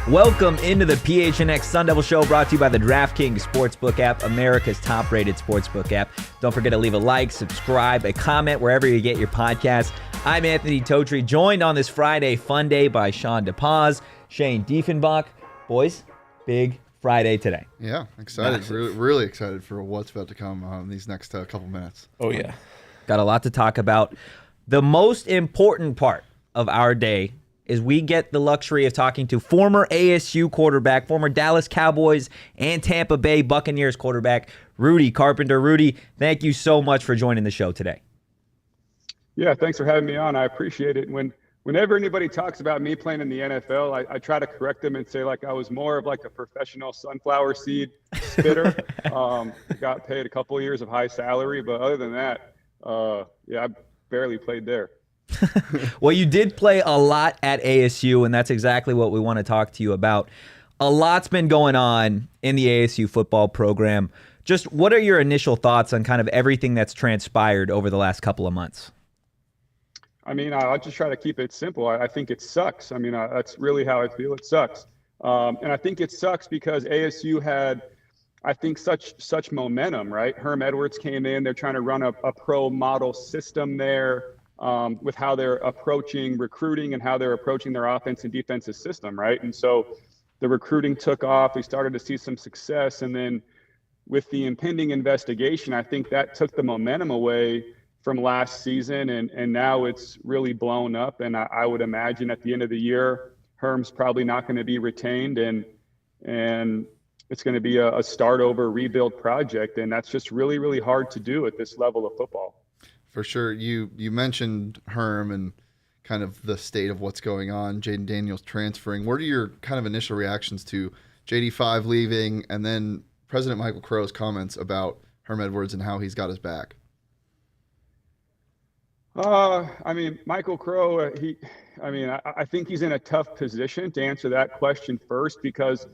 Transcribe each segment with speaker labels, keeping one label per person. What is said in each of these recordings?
Speaker 1: Welcome into the PHNX Sun Devil Show, brought to you by the DraftKings Sportsbook app, America's top-rated sportsbook app. Don't forget to leave a like, subscribe, a comment wherever you get your podcasts. I'm Anthony Totri, joined on this Friday fun day by Shawn DePaz, Shane Dieffenbach. Boys, big Friday today.
Speaker 2: Yeah, excited. Really excited for what's about to come in these next couple minutes.
Speaker 3: Oh, yeah.
Speaker 1: Got a lot to talk about. The most important part of our day is we get the luxury of talking to former ASU quarterback, former Dallas Cowboys and Tampa Bay Buccaneers quarterback, Rudy Carpenter. Rudy, thank you so much for joining the show today.
Speaker 4: Yeah, thanks for having me on. I appreciate it. Whenever anybody talks about me playing in the NFL, I try to correct them and say like I was more of like a professional sunflower seed spitter. Got paid a couple of years of high salary, but other than that, I barely played there.
Speaker 1: Well, you did play a lot at ASU, and that's exactly what we want to talk to you about. A lot's been going on in the ASU football program. Just what are your initial thoughts on kind of everything that's transpired over the last couple of months?
Speaker 4: I mean, I'll just try to keep it simple. I think it sucks. I mean, that's really how I feel. It sucks. And I think it sucks because ASU had, I think, such momentum, right? Herm Edwards came in. They're trying to run a pro model system there. With how they're approaching recruiting and how they're approaching their offense and defensive system, right? And so the recruiting took off. We started to see some success. And then with the impending investigation, I think that took the momentum away from last season. And now it's really blown up. And I would imagine at the end of the year, Herm's probably not going to be retained. And it's going to be a start over rebuild project. And that's just really, really hard to do at this level of football.
Speaker 2: For sure. You mentioned Herm and kind of the state of what's going on, Jayden Daniels transferring. What are your kind of initial reactions to JD5 leaving and then President Michael Crow's comments about Herm Edwards and how he's got his back?
Speaker 4: I mean, Michael Crow, I think he's in a tough position to answer that question first because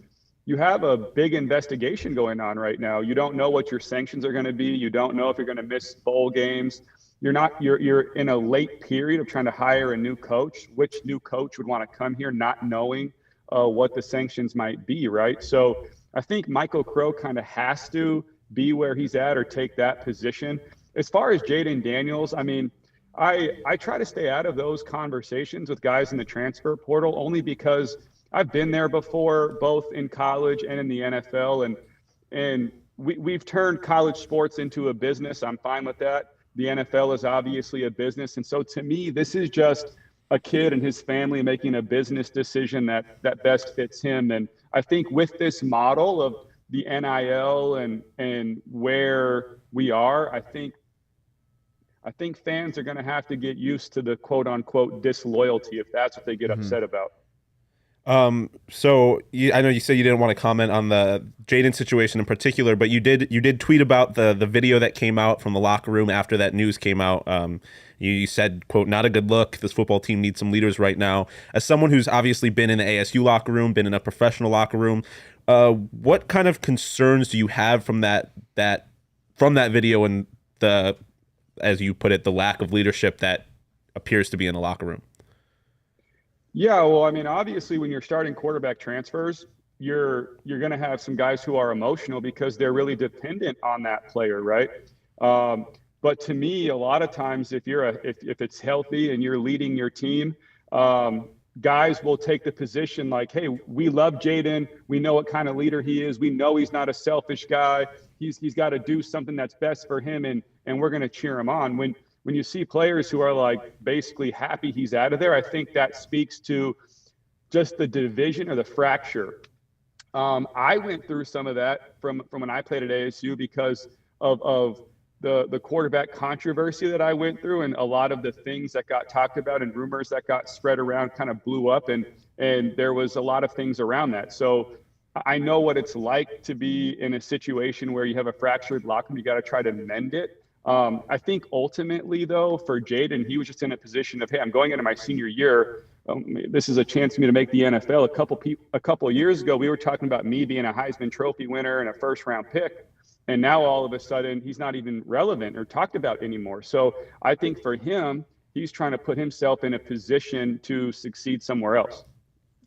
Speaker 4: you have a big investigation going on right now. You don't know what your sanctions are going to be. You don't know if you're going to miss bowl games. You're in a late period of trying to hire a new coach. Which new coach would want to come here not knowing what the sanctions might be, right? So I think Michael Crow kind of has to be where he's at or take that position. As far as Jayden Daniels, I mean, I try to stay out of those conversations with guys in the transfer portal only because I've been there before, both in college and in the NFL, and we've turned college sports into a business. I'm fine with that. The NFL is obviously a business. And so to me, this is just a kid and his family making a business decision that best fits him. And I think with this model of the NIL and where we are, I think fans are going to have to get used to the quote unquote disloyalty if that's what they get upset about.
Speaker 3: So I know you said you didn't want to comment on the Jayden situation in particular, but you did tweet about the video that came out from the locker room after that news came out. You said, quote, "Not a good look. This football team needs some leaders right now." As someone who's obviously been in the ASU locker room, been in a professional locker room, what kind of concerns do you have from that video and the, as you put it, the lack of leadership that appears to be in the locker room?
Speaker 4: Yeah, well, I mean, obviously, when you're starting quarterback transfers, you're going to have some guys who are emotional because they're really dependent on that player, right? But to me, a lot of times, if it's healthy and you're leading your team, guys will take the position like, "Hey, we love Jayden. We know what kind of leader he is. We know he's not a selfish guy. He's got to do something that's best for him, and we're going to cheer him on." When you see players who are like basically happy he's out of there, I think that speaks to just the division or the fracture. I went through some of that from when I played at ASU because of the quarterback controversy that I went through, and a lot of the things that got talked about and rumors that got spread around kind of blew up, and there was a lot of things around that. So I know what it's like to be in a situation where you have a fractured locker room. You got to try to mend it. I think ultimately, though, for Jayden, he was just in a position of, hey, I'm going into my senior year. This is a chance for me to make the NFL. A couple of years ago, we were talking about me being a Heisman Trophy winner and a first-round pick. And now all of a sudden, he's not even relevant or talked about anymore. So I think for him, he's trying to put himself in a position to succeed somewhere else.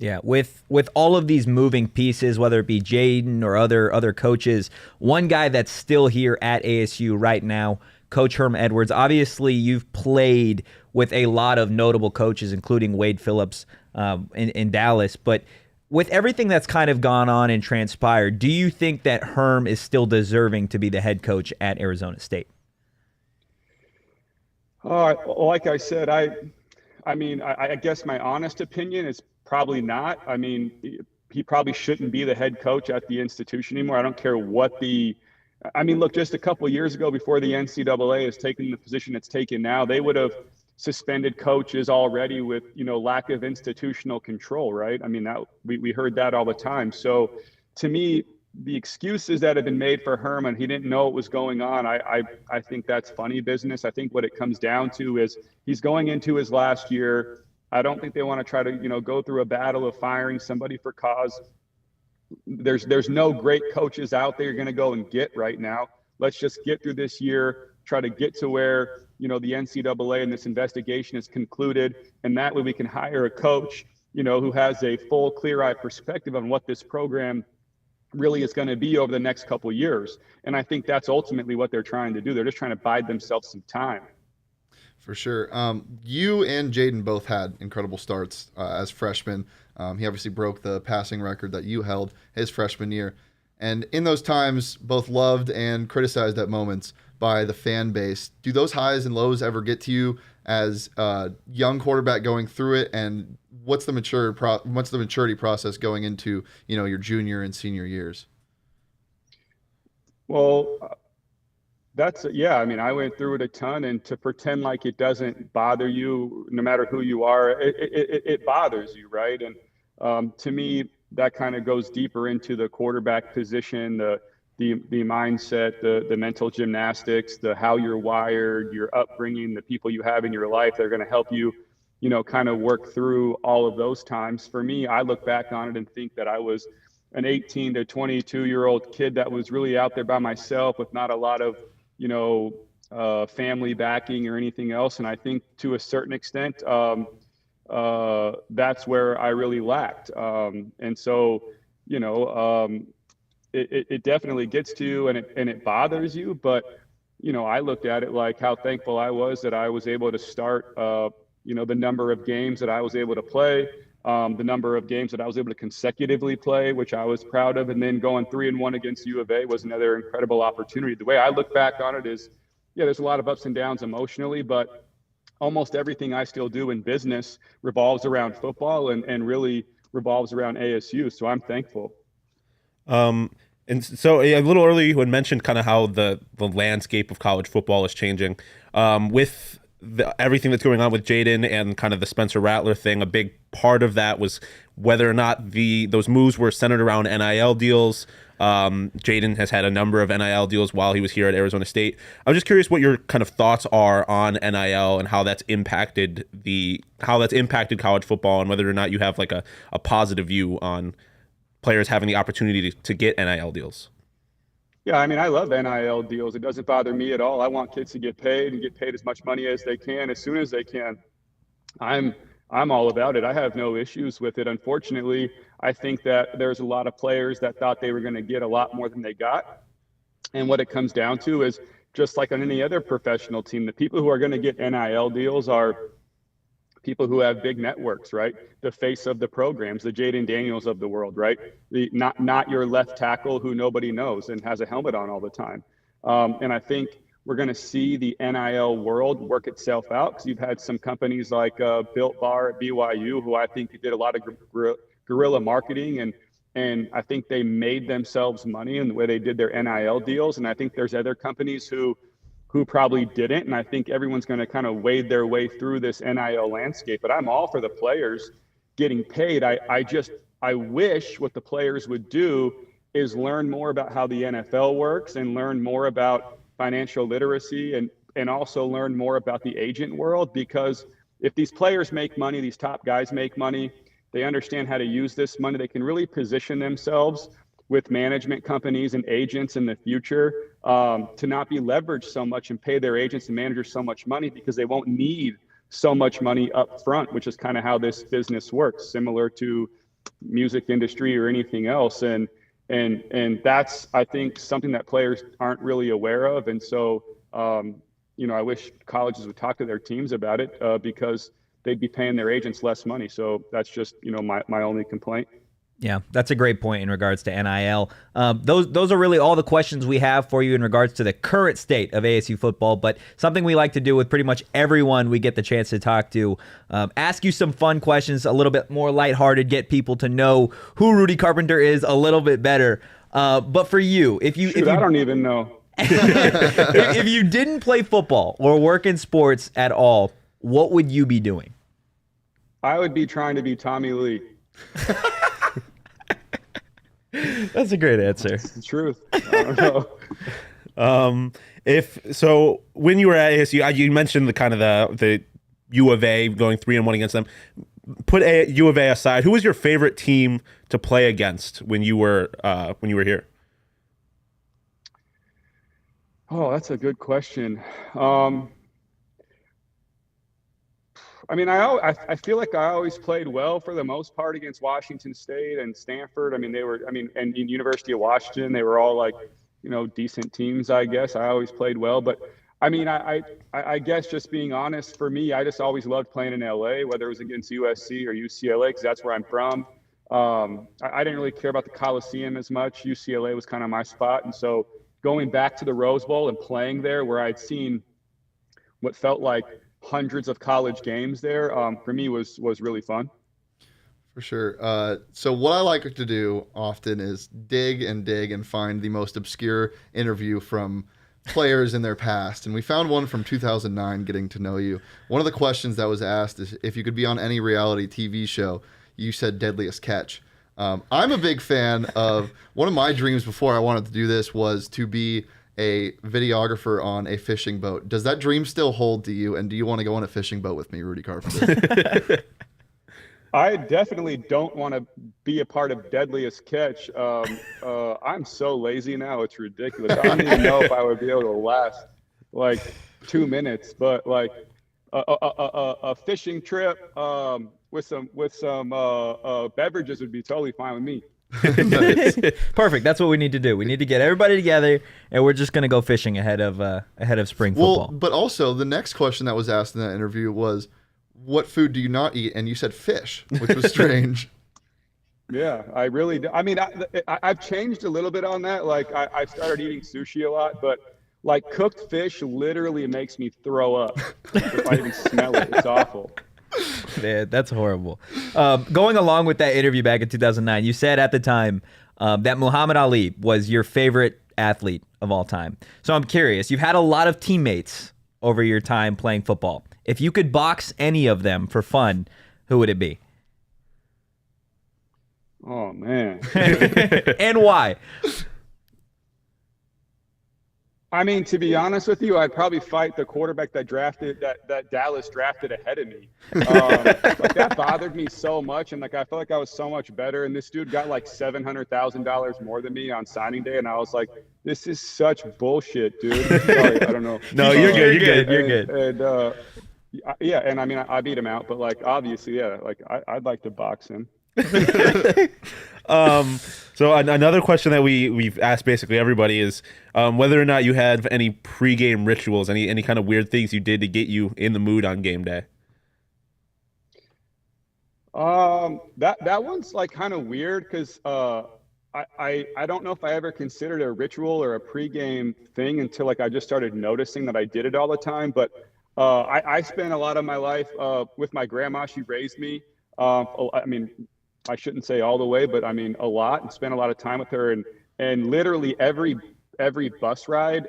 Speaker 1: Yeah, with all of these moving pieces, whether it be Jaden or other coaches, one guy that's still here at ASU right now, Coach Herm Edwards. Obviously, you've played with a lot of notable coaches, including Wade Phillips in Dallas. But with everything that's kind of gone on and transpired, do you think that Herm is still deserving to be the head coach at Arizona State?
Speaker 4: Like I said, I guess my honest opinion is probably not. I mean, he probably shouldn't be the head coach at the institution anymore. I don't care what look, just a couple of years ago, before the NCAA has taken the position it's taken now, they would have suspended coaches already with, lack of institutional control, right? I mean, we heard that all the time. So to me, the excuses that have been made for Herman, he didn't know what was going on. I think that's funny business. I think what it comes down to is he's going into his last year. I don't think they want to try to, go through a battle of firing somebody for cause. There's no great coaches out there you're going to go and get right now. Let's just get through this year, try to get to where, the NCAA and this investigation is concluded. And that way we can hire a coach, who has a full, clear-eyed perspective on what this program really is going to be over the next couple of years. And I think that's ultimately what they're trying to do. They're just trying to bide themselves some time.
Speaker 2: For sure. You and Jaden both had incredible starts as freshmen. He obviously broke the passing record that you held his freshman year. And in those times, both loved and criticized at moments by the fan base. Do those highs and lows ever get to you as a young quarterback going through it? And what's the maturity process going into, your junior and senior years?
Speaker 4: Well, I went through it a ton, and to pretend like it doesn't bother you, no matter who you are, it bothers you, right? And to me, that kind of goes deeper into the quarterback position, the mindset, the mental gymnastics, the how you're wired, your upbringing, the people you have in your life that are going to help you, kind of work through all of those times. For me, I look back on it and think that I was an 18 to 22-year-old kid that was really out there by myself with not a lot of family backing or anything else. And I think to a certain extent, that's where I really lacked. And so, it definitely gets to you, and it bothers you. But, I looked at it like how thankful I was that I was able to start, the number of games that I was able to play, the number of games that I was able to consecutively play, which I was proud of. And then going 3-1 against U of A was another incredible opportunity. The way I look back on it is, there's a lot of ups and downs emotionally, but almost everything I still do in business revolves around football and really revolves around ASU. So I'm thankful.
Speaker 3: And so a little earlier you had mentioned kind of how the landscape of college football is changing. With everything that's going on with Jaden and kind of the Spencer Rattler thing, a big part of that was whether or not those moves were centered around NIL deals. Jaden has had a number of NIL deals while he was here at Arizona State. I was just curious what your kind of thoughts are on NIL and how that's impacted college football, and whether or not you have like a positive view on players having the opportunity to get NIL deals.
Speaker 4: Yeah, I love NIL deals. It doesn't bother me at all. I want kids to get paid and get paid as much money as they can, as soon as they can. I'm all about it. I have no issues with it. Unfortunately, I think that there's a lot of players that thought they were going to get a lot more than they got. And what it comes down to is, just like on any other professional team, the people who are going to get NIL deals are people who have big networks, right? The face of the programs, the Jaden Daniels of the world, right? Not your left tackle who nobody knows and has a helmet on all the time. And I think we're going to see the NIL world work itself out, because you've had some companies like Built Bar at BYU, who I think did a lot of guerrilla marketing, and I think they made themselves money in the way they did their NIL deals. And I think there's other companies who probably didn't. And I think everyone's going to kind of wade their way through this NIL landscape. But I'm all for the players getting paid. I wish what the players would do is learn more about how the NFL works, and learn more about financial literacy, and also learn more about the agent world. Because if these players make money, these top guys make money, they understand how to use this money, they can really position themselves with management companies and agents in the future to not be leveraged so much and pay their agents and managers so much money, because they won't need so much money up front, which is kind of how this business works, similar to music industry or anything else. And that's, I think, something that players aren't really aware of. And so, I wish colleges would talk to their teams about it because they'd be paying their agents less money. So that's just, my only complaint.
Speaker 1: Yeah, that's a great point in regards to NIL. Those are really all the questions we have for you in regards to the current state of ASU football, but something we like to do with pretty much everyone we get the chance to talk to, ask you some fun questions, a little bit more lighthearted, get people to know who Rudy Carpenter is a little bit better. But for you, if you
Speaker 4: I don't even know.
Speaker 1: if you didn't play football or work in sports at all, what would you be doing?
Speaker 4: I would be trying to be Tommy Lee.
Speaker 1: That's a great answer.
Speaker 4: It's the truth. I don't know.
Speaker 3: When you were at ASU, you mentioned the U of A going 3-1 against them. Put U of A aside, who was your favorite team to play against when you were here?
Speaker 4: Oh, that's a good question. I feel like I always played well for the most part against Washington State and Stanford. And University of Washington, they were all like, decent teams, I guess. I always played well. But I guess just being honest, for me, I just always loved playing in LA, whether it was against USC or UCLA, because that's where I'm from. I didn't really care about the Coliseum as much. UCLA was kind of my spot. And so going back to the Rose Bowl and playing there where I'd seen what felt like hundreds of college games there, for me was really fun.
Speaker 2: For sure. So what I like to do often is dig and find the most obscure interview from players in their past. And we found one from 2009, Getting to Know You. One of the questions that was asked is if you could be on any reality TV show, you said Deadliest Catch. I'm a big fan of, one of my dreams before I wanted to do this was to be a videographer on a fishing boat. Does that dream still hold to you? And do you want to go on a fishing boat with me, Rudy Carpenter?
Speaker 4: I definitely don't want to be a part of Deadliest Catch. I'm so lazy now. It's ridiculous. I don't even know if I would be able to last like 2 minutes, but like a fishing trip with some beverages would be totally fine with me.
Speaker 1: Perfect. That's what we need to do. We need to get everybody together, and we're just going to go fishing ahead of spring football.
Speaker 2: Well, but also the next question that was asked in that interview was, what food do you not eat? And you said fish, which was strange.
Speaker 4: Yeah, I really do. I've changed a little bit on that. Like I've started eating sushi a lot, but like cooked fish literally makes me throw up if I even smell it. It's awful.
Speaker 1: Man, that's horrible. Going along with that interview back in 2009, you said at the time that Muhammad Ali was your favorite athlete of all time. So I'm curious, you've had a lot of teammates over your time playing football. If you could box any of them for fun, who would it be?
Speaker 4: Oh, man.
Speaker 1: And why?
Speaker 4: I mean, to be honest with you, I'd probably fight the quarterback that Dallas drafted ahead of me. Like that bothered me so much, and like I felt like I was so much better. And this dude got like $700,000 more than me on signing day, and I was like, "This is such bullshit, dude." Sorry, I don't know.
Speaker 3: No, you're good. You're good.
Speaker 4: And yeah, and I mean, I beat him out, but like obviously, yeah, like I'd like to box him.
Speaker 3: So another question that we've asked basically everybody is whether or not you had any pregame rituals, any kind of weird things you did to get you in the mood on game day.
Speaker 4: That one's like kind of weird because I don't know if I ever considered a ritual or a pregame thing until like I just started noticing that I did it all the time. But I spent a lot of my life with my grandma. She raised me. I mean, I shouldn't say all the way, but I mean a lot, and spent a lot of time with her. And literally every bus ride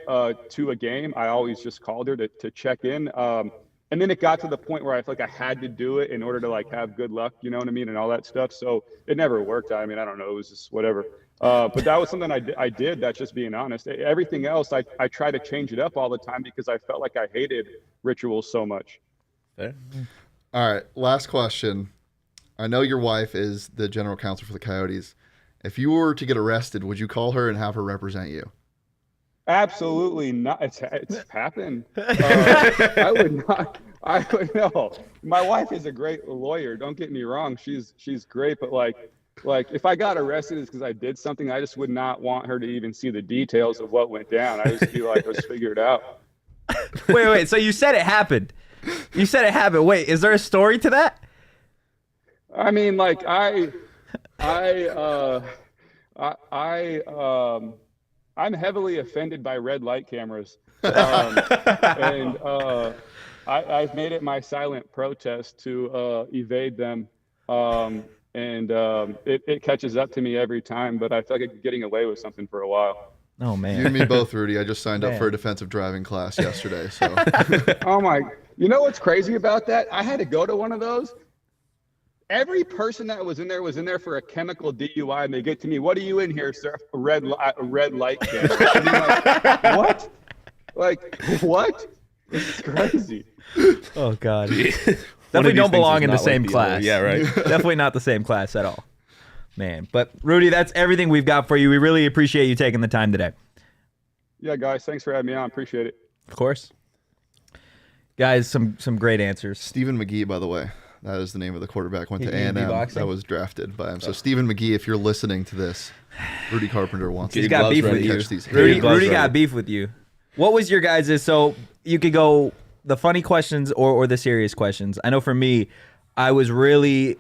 Speaker 4: to a game, I always just called her to check in. And then it got to the point where I feel like I had to do it in order to like have good luck, you know what I mean, and all that stuff. So it never worked. I mean, I don't know, it was just whatever. But that was something I did. That's just being honest. Everything else, I try to change it up all the time because I felt like I hated rituals so much.
Speaker 3: There.
Speaker 2: All right, last question. I know your wife is the general counsel for the Coyotes. If you were to get arrested, would you call her and have her represent you?
Speaker 4: Absolutely not. It's happened. I would not. No. My wife is a great lawyer. Don't get me wrong. She's great, but like Like, if I got arrested, it's because I did something. I just would not want her to even see the details of what went down. I just feel like let's figure it out.
Speaker 1: Wait. So you said it happened. You said it happened. Wait, is there a story to that?
Speaker 4: I mean, like I'm heavily offended by red light cameras, and I've made it my silent protest to evade them. It catches up to me every time, but I feel like I'm getting away with something for a while.
Speaker 1: Oh man,
Speaker 2: You and me both, Rudy. I just signed up for a defensive driving class yesterday. So,
Speaker 4: Oh my! You know what's crazy about that? I had to go to one of those. Every person that was in there for a chemical DUI, and they get to me, "What are you in here, sir?" A red light camera. And I'm like, what? Like what? It's crazy.
Speaker 1: Oh god. Definitely don't belong in the same class.
Speaker 3: Yeah, right.
Speaker 1: Definitely not the same class at all. Man. But Rudy, that's everything we've got for you. We really appreciate you taking the time today.
Speaker 4: Yeah, guys, thanks for having me on. Appreciate it.
Speaker 1: Of course. Guys, some great answers.
Speaker 2: Stephen McGee, by the way, that is the name of the quarterback. Went to
Speaker 1: He
Speaker 2: A&M.
Speaker 1: beatboxing?
Speaker 2: That was drafted by him. So Stephen McGee, if you're listening to this, Rudy Carpenter wants
Speaker 1: He's
Speaker 2: to
Speaker 1: got beef with you.
Speaker 2: catch these
Speaker 1: Rudy
Speaker 2: haters.
Speaker 1: got beef with you. What was your guys'? So you could go the funny questions or the serious questions. I know for me, I really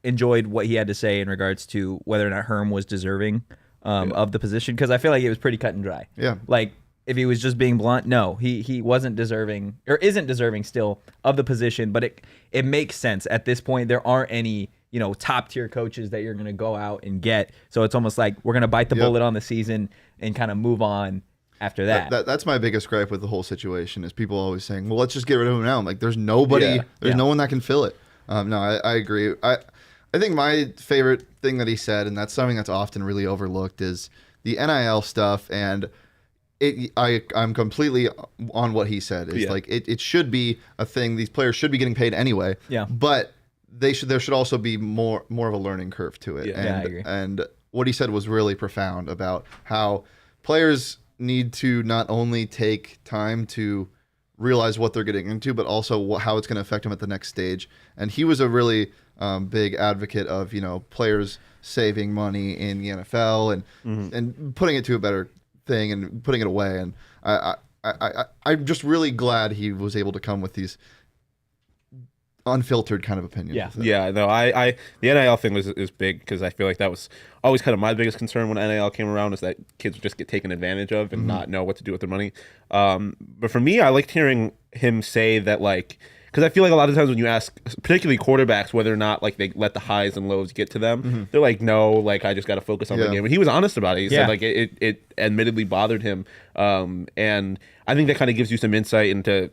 Speaker 1: enjoyed what he had to say in regards to whether or not Herm was deserving of the position, because I feel like it was pretty cut and dry.
Speaker 2: Yeah.
Speaker 1: Like, if he was just being blunt, no, he wasn't deserving or isn't deserving still of the position, but it makes sense at this point. There aren't any, top tier coaches that you're going to go out and get. So it's almost like we're going to bite the bullet on the season and kind of move on after that.
Speaker 2: That's my biggest gripe with the whole situation is people always saying, well, let's just get rid of him now. I'm like, there's nobody, no one that can fill it. No, I agree. I think my favorite thing that he said, and that's something that's often really overlooked, is the NIL stuff. And I'm completely on what he said. It's like it should be a thing. These players should be getting paid anyway. Yeah. But there should also be more of a learning curve to it.
Speaker 1: Yeah, I agree.
Speaker 2: And what he said was really profound about how players need to not only take time to realize what they're getting into, but also how it's going to affect them at the next stage. And he was a really big advocate of players saving money in the NFL and putting it to a better thing and putting it away. And I'm just really glad he was able to come with these unfiltered kind of opinions.
Speaker 3: Yeah, no, the NIL thing is big because I feel like that was always kind of my biggest concern when NIL came around, is that kids would just get taken advantage of and not know what to do with their money. But for me, I liked hearing him say that, like, because I feel like a lot of times when you ask, particularly quarterbacks, whether or not like they let the highs and lows get to them, they're like, no, like I just got to focus on the game. And he was honest about it. He said like it admittedly bothered him, and I think that kind of gives you some insight into,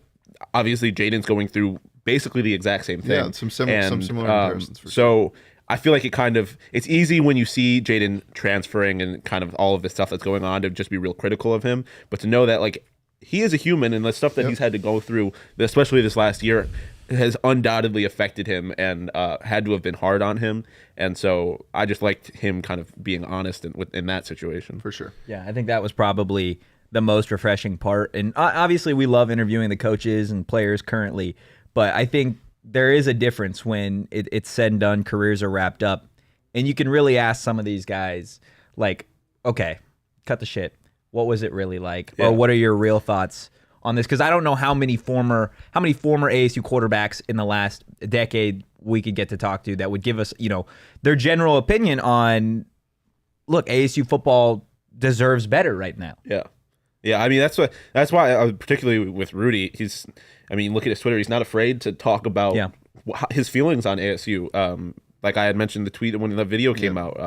Speaker 3: obviously Jaden's going through basically the exact same thing.
Speaker 2: Yeah, some similar comparisons for sure.
Speaker 3: So I feel like it's easy when you see Jaden transferring and kind of all of the stuff that's going on to just be real critical of him, but to know that like he is a human, and the stuff that he's had to go through, especially this last year, has undoubtedly affected him and had to have been hard on him. And so I just liked him kind of being honest in that situation.
Speaker 2: For sure.
Speaker 1: Yeah, I think that was probably the most refreshing part. And obviously we love interviewing the coaches and players currently, but I think there is a difference when it's said and done, careers are wrapped up, and you can really ask some of these guys, like, okay, cut the shit. What was it really like? Or what are your real thoughts on this? Because I don't know how many former ASU quarterbacks in the last decade we could get to talk to that would give us, their general opinion on, look, ASU football deserves better right now.
Speaker 3: Yeah. Yeah, I mean, that's why, particularly with Rudy, look at his Twitter. He's not afraid to talk about his feelings on ASU. Like I had mentioned the tweet when the video came out.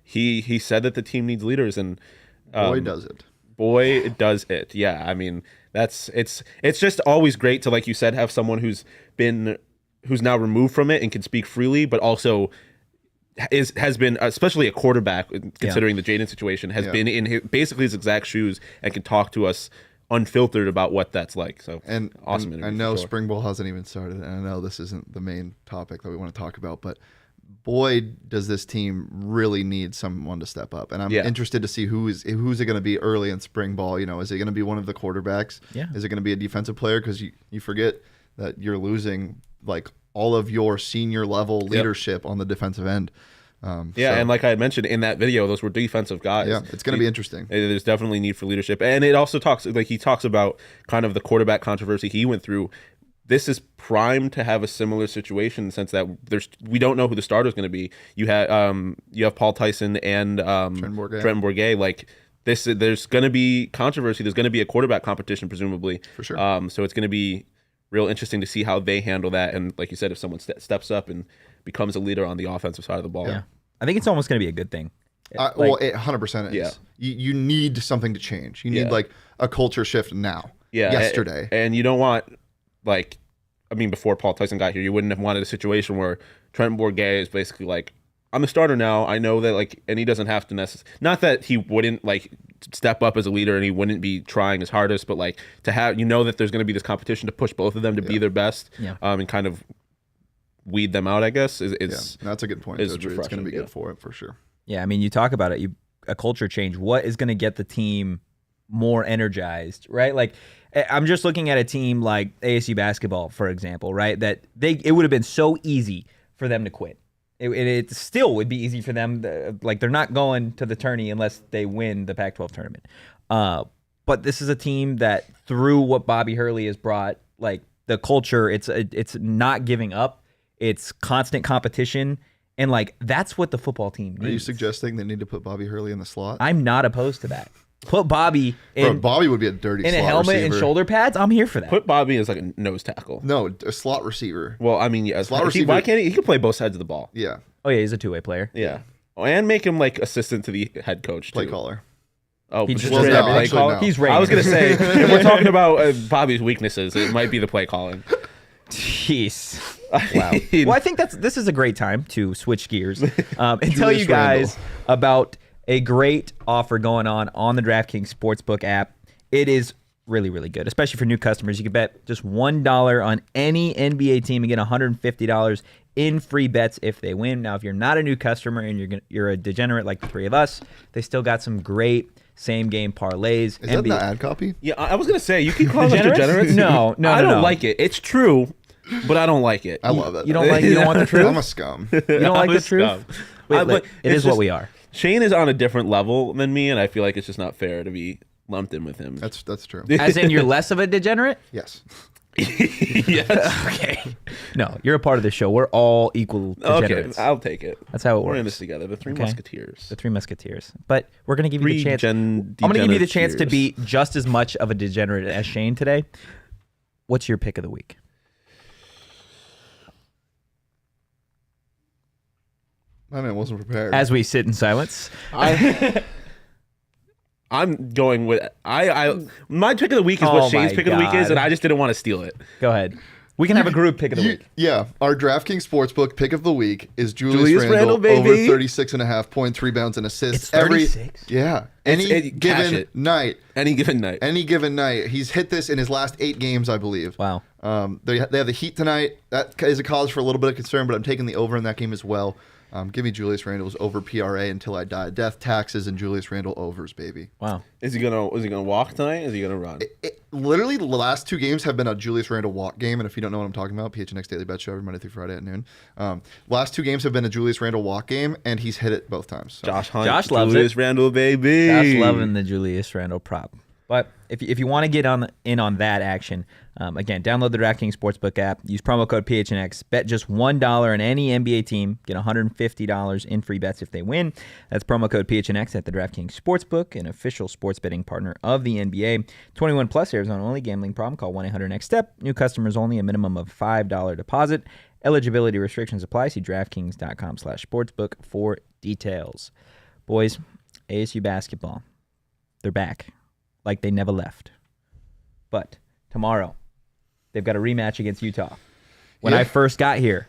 Speaker 3: He said that the team needs leaders, and
Speaker 2: boy does it.
Speaker 3: Boy does it. Yeah, I mean, it's just always great to, like you said, have someone who's now removed from it and can speak freely, but also has been, especially a quarterback, considering the Jaden situation, has been in basically his exact shoes and can talk to us unfiltered about what that's like. So awesome.
Speaker 2: And I know spring ball hasn't even started, and I know this isn't the main topic that we want to talk about, but boy, does this team really need someone to step up. And I'm interested to see who's it going to be early in spring ball. Is it going to be one of the quarterbacks? Yeah. Is it going to be a defensive player? Because you forget that you're losing like all of your senior level leadership on the defensive end.
Speaker 3: And like I had mentioned in that video, those were defensive guys.
Speaker 2: Yeah, it's going to be interesting.
Speaker 3: There's definitely need for leadership. And it also he talks about kind of the quarterback controversy he went through. This is primed to have a similar situation in the sense that we don't know who the starter is going to be. You have Paul Tyson and Trenton Bourguet. Like there's going to be controversy. There's going to be a quarterback competition, presumably.
Speaker 2: For sure.
Speaker 3: So it's going to be real interesting to see how they handle that. And like you said, if someone steps up and becomes a leader on the offensive side of the ball.
Speaker 1: Yeah. I think it's almost going to be a good thing.
Speaker 2: Well, it 100% is.
Speaker 3: Yeah.
Speaker 2: You need something to change. You need like a culture shift now.
Speaker 3: Yeah.
Speaker 2: Yesterday.
Speaker 3: And you don't want before Paul Tyson got here, you wouldn't have wanted a situation where Trenton Bourguet is basically like, I'm a starter now. I know that and he doesn't have to not that he wouldn't step up as a leader and he wouldn't be trying his hardest, but to have, that there's going to be this competition to push both of them to be their best, and kind of weed them out, I guess.
Speaker 2: That's a good point. It's going to be good for it, for sure.
Speaker 1: Yeah, I mean, you talk about it, a culture change. What is going to get the team more energized, right? Like, I'm just looking at a team like ASU basketball, for example, right? That it would have been so easy for them to quit. It still would be easy for them. They're not going to the tourney unless they win the Pac-12 tournament. But this is a team that, through what Bobby Hurley has brought, the culture, it's not giving up. It's constant competition. And that's what the football team needs.
Speaker 2: Are you suggesting they need to put Bobby Hurley in the slot?
Speaker 1: I'm not opposed to that. Put Bobby in.
Speaker 2: Bobby would be a dirty
Speaker 1: in
Speaker 2: slot
Speaker 1: a helmet
Speaker 2: receiver.
Speaker 1: and shoulder pads. I'm here for that.
Speaker 3: Put Bobby as a nose tackle.
Speaker 2: No, a slot receiver.
Speaker 3: Well, I mean,
Speaker 2: slot receiver.
Speaker 3: Why can't he can play both sides of the ball?
Speaker 2: Yeah.
Speaker 1: Oh yeah, he's a two-way player.
Speaker 3: Yeah. And make him assistant to the head coach,
Speaker 2: Play
Speaker 3: too.
Speaker 2: caller.
Speaker 3: Oh,
Speaker 1: He just
Speaker 3: play
Speaker 2: actually,
Speaker 3: caller?
Speaker 2: no.
Speaker 1: He's
Speaker 3: I was
Speaker 1: Raiders.
Speaker 3: gonna say, if we're talking about Bobby's weaknesses, it might be the play calling.
Speaker 1: Jeez. Wow. Well, I think this is a great time to switch gears and tell you guys about a great offer going on the DraftKings Sportsbook app. It is really, really good, especially for new customers. You can bet just $1 on any NBA team and get $150 in free bets if they win. Now, if you're not a new customer and you're a degenerate like the three of us, they still got some great same game parlays.
Speaker 2: Is that the ad copy?
Speaker 3: Yeah, I was gonna say, you keep calling us degenerates.
Speaker 1: No,
Speaker 3: I don't like it. It's true, but I don't like it.
Speaker 2: I love it.
Speaker 1: You don't want the truth?
Speaker 2: I'm a scum.
Speaker 1: You don't like the truth?
Speaker 3: Scum.
Speaker 1: Wait,
Speaker 3: But
Speaker 1: it is what we are.
Speaker 3: Shane is on a different level than me, and I feel like it's just not fair to be lumped in with him.
Speaker 2: That's true.
Speaker 1: As in, you're less of a degenerate?
Speaker 2: Yes.
Speaker 3: Yes.
Speaker 1: Okay. No, you're a part of the show. We're all equal degenerates.
Speaker 3: Okay, I'll take it.
Speaker 1: That's how it
Speaker 3: We're in
Speaker 1: works.
Speaker 3: this together. The Three
Speaker 1: Okay.
Speaker 3: Musketeers.
Speaker 1: The Three Musketeers. But we're going to give you the chance. I'm going to give you the chance to be just as much of a degenerate as Shane today. What's your pick of the week?
Speaker 2: My man wasn't prepared.
Speaker 1: As we sit in silence.
Speaker 3: I'm going with my pick of the week is
Speaker 1: Oh
Speaker 3: what Shane's
Speaker 1: my
Speaker 3: pick of the week is,
Speaker 1: God.
Speaker 3: and I just didn't want to steal it.
Speaker 1: Go ahead. We can have a group pick of the week.
Speaker 2: Yeah, our DraftKings Sportsbook pick of the week is Julius Randle
Speaker 3: baby.
Speaker 2: over 36.5 points, rebounds, and assists.
Speaker 1: It's 36?
Speaker 2: Yeah.
Speaker 3: Cash
Speaker 2: Any given
Speaker 3: it.
Speaker 2: night.
Speaker 3: Any given night.
Speaker 2: He's hit this in his last 8 games, I believe.
Speaker 1: Wow.
Speaker 2: They have the Heat tonight. That is a cause for a little bit of concern, but I'm taking the over in that game as well. Give me Julius Randle's over PRA until I die. Death, taxes, and Julius Randle overs, baby.
Speaker 1: Wow.
Speaker 3: Is he gonna walk tonight? Is he gonna run?
Speaker 2: Literally, the last 2 games have been a Julius Randle walk game, and if you don't know what I'm talking about, PHNX Daily Bet Show every Monday through Friday at noon. Last 2 games have been a Julius Randle walk game, and he's hit it both times. So.
Speaker 3: Josh Hunt,
Speaker 1: Josh loves
Speaker 3: Julius
Speaker 1: it.
Speaker 3: Randle, baby.
Speaker 1: Josh loving the Julius Randle prop. But if you want to get in on that action, again, download the DraftKings Sportsbook app. Use promo code PHNX. Bet just $1 on any NBA team. Get $150 in free bets if they win. That's promo code PHNX at the DraftKings Sportsbook, an official sports betting partner of the NBA. 21 plus, Arizona only. Gambling problem? Call 1-800-NEXT-STEP. New customers only. A minimum of $5 deposit. Eligibility restrictions apply. See DraftKings.com/sportsbook for details. Boys, ASU basketball. They're back. Like they never left. But tomorrow, they've got a rematch against Utah. When I first got here,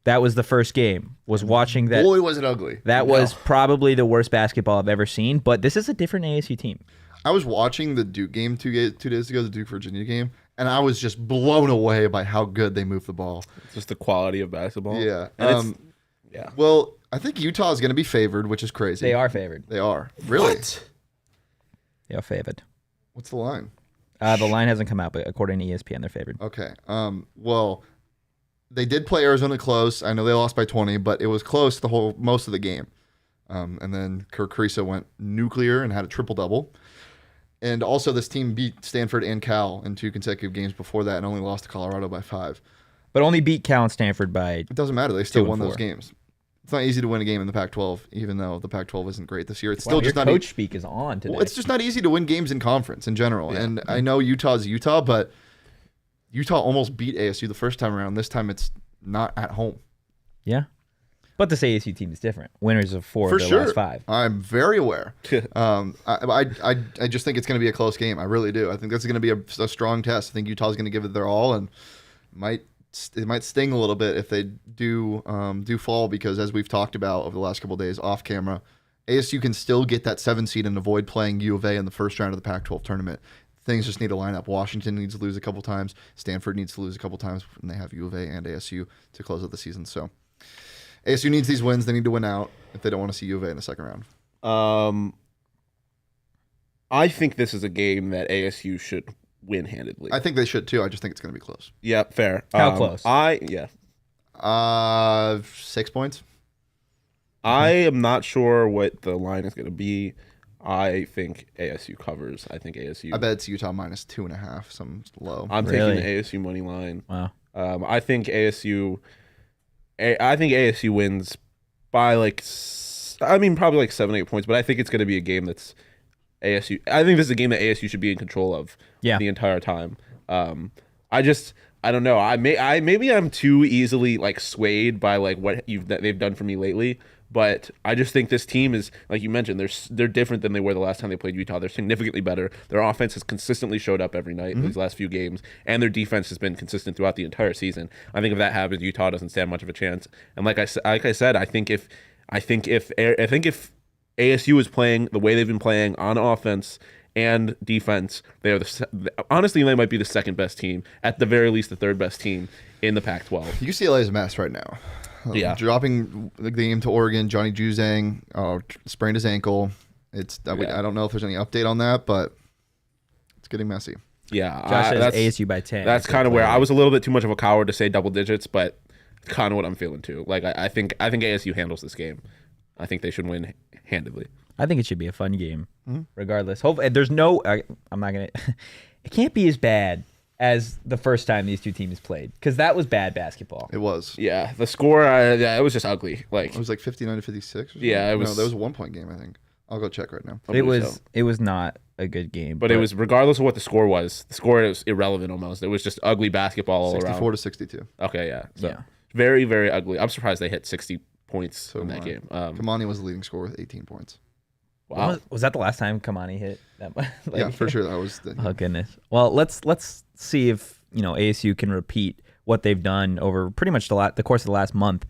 Speaker 1: that was the first game. Was watching that.
Speaker 2: Boy, was it ugly.
Speaker 1: That was probably the worst basketball I've ever seen. But this is a different ASU team.
Speaker 2: I was watching the Duke game 2 days ago, the Duke-Virginia game, and I was just blown away by how good they move the ball.
Speaker 3: It's just the quality of basketball.
Speaker 2: Yeah.
Speaker 3: And yeah.
Speaker 2: Well, I think Utah is going to be favored, which is crazy.
Speaker 1: They are favored.
Speaker 2: They are. Really?
Speaker 3: What?
Speaker 1: They are favored.
Speaker 2: What's the line?
Speaker 1: The line hasn't come out, but according to ESPN, they're favored.
Speaker 2: Okay. Well, they did play Arizona close. I know they lost by 20, but it was close most of the game. And then Kirk Caruso went nuclear and had a triple-double. And also this team beat Stanford and Cal in 2 consecutive games before that and only lost to Colorado by 5.
Speaker 1: But only beat Cal and Stanford by
Speaker 2: It doesn't matter. They still
Speaker 1: 2 and
Speaker 2: won
Speaker 1: 4.
Speaker 2: those games. It's not easy to win a game in the Pac-12, even though the Pac-12 isn't great this year. It's
Speaker 1: Wow,
Speaker 2: still just
Speaker 1: your
Speaker 2: not
Speaker 1: coach speak is on today.
Speaker 2: Well, it's just not easy to win games in conference in general. Yeah. And I know Utah's Utah, but Utah almost beat ASU the first time around. This time it's not at home.
Speaker 1: Yeah. But this ASU team is different. Winners of 4 of their last 5.
Speaker 2: I'm very aware. I just think it's going to be a close game. I really do. I think that's going to be a strong test. I think Utah's going to give it their all, and it might sting a little bit if they do fall, because as we've talked about over the last couple of days off camera, ASU can still get that 7 seed and avoid playing U of A in the first round of the Pac-12 tournament. Things just need to line up. Washington needs to lose a couple times. Stanford needs to lose a couple times, and they have U of A and ASU to close out the season. So ASU needs these wins. They need to win out if they don't want to see U of A in the second round.
Speaker 3: I think this is a game that ASU should win handedly.
Speaker 2: I think they should too. I just think it's going to be close.
Speaker 3: Yeah, fair.
Speaker 1: How close?
Speaker 2: 6 points.
Speaker 3: I am not sure what the line is going to be. I think ASU covers. I think ASU.
Speaker 2: I bet it's Utah minus 2.5, some low.
Speaker 3: I'm
Speaker 1: Really?
Speaker 3: taking the ASU money line.
Speaker 1: Wow.
Speaker 3: I think ASU wins by probably like 7-8 points, but I think it's going to be a game that's ASU. I think this is a game that ASU should be in control of the entire time. I don't know. Maybe I'm too easily like swayed by like what they've done for me lately. But I just think this team is, like you mentioned, they're different than they were the last time they played Utah. They're significantly better. Their offense has consistently showed up every night in these last few games, and their defense has been consistent throughout the entire season. I think if that happens, Utah doesn't stand much of a chance. And like I said, I think if ASU is playing the way they've been playing on offense and defense, honestly they might be the second best team, at the very least the third best team in the Pac-12.
Speaker 2: UCLA is a mess right now.
Speaker 3: Yeah,
Speaker 2: dropping the game to Oregon. Johnny Juzang sprained his ankle. I don't know if there's any update on that, but it's getting messy.
Speaker 3: Yeah,
Speaker 1: Josh says ASU by 10.
Speaker 3: That's kind of where I was a little bit too much of a coward to say double digits, but kind of what I'm feeling too. Like I think ASU handles this game. I think they should win handedly.
Speaker 1: I think it should be a fun game, regardless. Hopefully, there's no. I'm not gonna. It can't be as bad as the first time these two teams played, because that was bad basketball.
Speaker 2: It was.
Speaker 3: Yeah, the score, it was just ugly. Like
Speaker 2: it was like 59-56.
Speaker 3: Yeah, it was.
Speaker 2: No, that was a 1-point game, I think. I'll go check right now.
Speaker 1: It was not a good game.
Speaker 3: But it was, regardless of what the score was, was irrelevant almost. It was just ugly basketball all around.
Speaker 2: 64-62.
Speaker 3: Okay, yeah. So very, very ugly. I'm surprised they hit 60 points in that game.
Speaker 2: Kamani was the leading scorer with 18 points.
Speaker 1: Wow. Was that the last time Kamani hit that much?
Speaker 2: Yeah, for sure. That was.
Speaker 1: Oh goodness. Well, let's see if ASU can repeat what they've done over pretty much the course of the last month.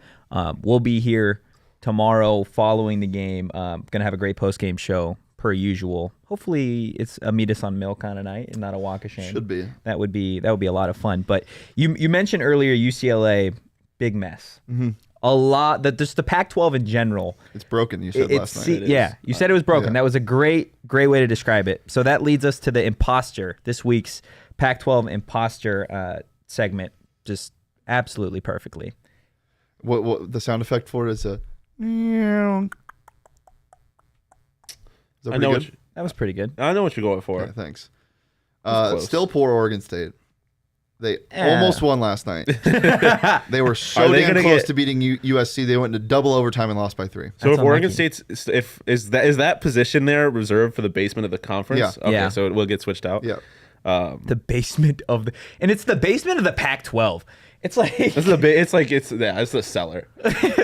Speaker 1: We'll be here tomorrow following the game. Gonna have a great post game show per usual. Hopefully it's a meet us on Mill kind of night and not a walk of shame.
Speaker 2: Should be.
Speaker 1: That would be a lot of fun. But you mentioned earlier UCLA, big mess. Mm-hmm. A lot that just the Pac-12 in general.
Speaker 2: It's broken. You said last night.
Speaker 1: Yeah, you said it was broken.
Speaker 2: Yeah.
Speaker 1: That was a great way to describe it. So that leads us to the imposter, this week's Pac-12 imposter segment, just absolutely perfectly.
Speaker 2: What the sound effect for it is a.
Speaker 1: That was pretty good.
Speaker 3: I know what you're going for.
Speaker 2: Yeah, thanks. Still poor Oregon State. They almost won last night. They were so damn close to beating USC. They went into double overtime and lost by 3.
Speaker 3: So if Oregon State's is that position there reserved for the basement of the conference?
Speaker 2: Yeah.
Speaker 3: Okay, so it will get switched out.
Speaker 2: Yeah.
Speaker 1: The basement of it's the basement of the Pac-12. It's like
Speaker 3: it's the cellar.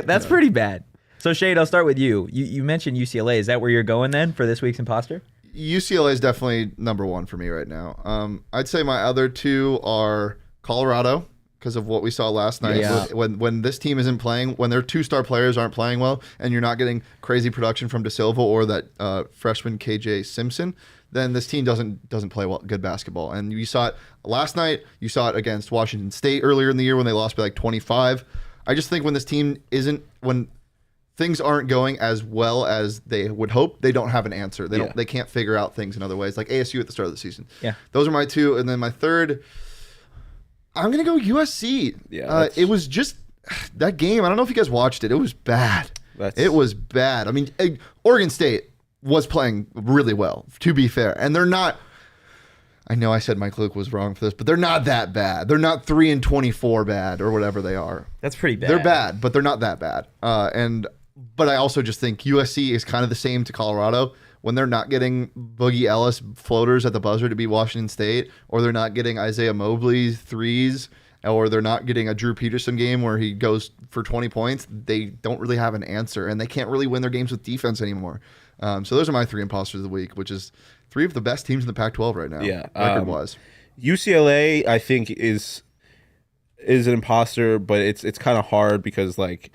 Speaker 1: That's pretty bad. So Shade, I'll start with you. You mentioned UCLA. Is that where you're going then for this week's imposter?
Speaker 2: UCLA is definitely number 1 for me right now. I'd say my other 2 are Colorado, because of what we saw last night.
Speaker 1: Yeah.
Speaker 2: When this team isn't playing, when their 2-star players aren't playing well, and you're not getting crazy production from De Silva or that freshman KJ Simpson, then this team doesn't play good basketball. And you saw it last night. You saw it against Washington State earlier in the year when they lost by like 25. I just think when this team when things aren't going as well as they would hope, they don't have an answer. They can't figure out things in other ways, like ASU at the start of the season.
Speaker 1: Yeah.
Speaker 2: Those are my 2. And then my third, I'm gonna go USC.
Speaker 3: Yeah,
Speaker 2: it was just that game. I don't know if you guys watched it. It was bad. It was bad. I mean, Oregon State was playing really well, to be fair, and they're not. I know I said Mike Luke was wrong for this, but they're not that bad. They're not 3-24 bad or whatever they are.
Speaker 1: That's pretty bad.
Speaker 2: They're bad, but they're not that bad. But I also just think USC is kind of the same to Colorado when they're not getting Boogie Ellis floaters at the buzzer to beat Washington State, or they're not getting Isaiah Mobley threes, or they're not getting a Drew Peterson game where he goes for 20 points. They don't really have an answer, and they can't really win their games with defense anymore. So those are my 3 imposters of the week, which is 3 of the best teams in the Pac-12 right now, record-wise.
Speaker 3: UCLA, I think, is an imposter, but it's kind of hard because, like,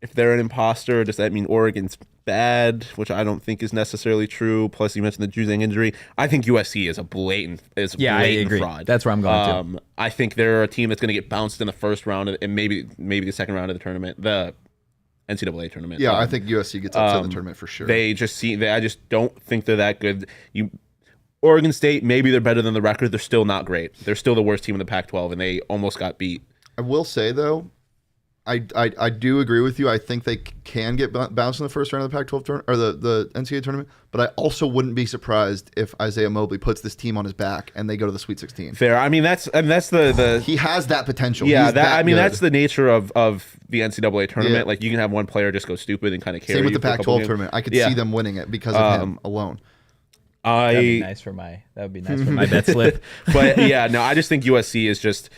Speaker 3: if they're an imposter, does that mean Oregon's bad, which I don't think is necessarily true? Plus, you mentioned the Juzang injury. I think USC is a blatant
Speaker 1: I agree.
Speaker 3: fraud.
Speaker 1: That's where I'm going to.
Speaker 3: I think they're a team that's going to get bounced in the first round and maybe the second round of the tournament, the NCAA tournament.
Speaker 2: Yeah, I think USC gets upset in the tournament for sure.
Speaker 3: I just don't think they're that good. Oregon State, maybe they're better than the record. They're still not great. They're still the worst team in the Pac-12, and they almost got beat.
Speaker 2: I will say, though, I do agree with you. I think they can get bounced in the first round of the Pac-12 tournament or the NCAA tournament, but I also wouldn't be surprised if Isaiah Mobley puts this team on his back and they go to the Sweet 16.
Speaker 3: Fair. I mean, that's the
Speaker 2: he has that potential.
Speaker 3: Yeah,
Speaker 2: He's
Speaker 3: that's the nature of the NCAA tournament.
Speaker 2: Yeah.
Speaker 3: Like, you can have one player just go stupid and kind of carry.
Speaker 2: Same with
Speaker 3: you
Speaker 2: the
Speaker 3: for a couple
Speaker 2: Pac-12
Speaker 3: games.
Speaker 2: tournament. I could see them winning it because of him alone.
Speaker 1: That would be nice for my bet slip.
Speaker 3: But yeah, no, I just think USC is just,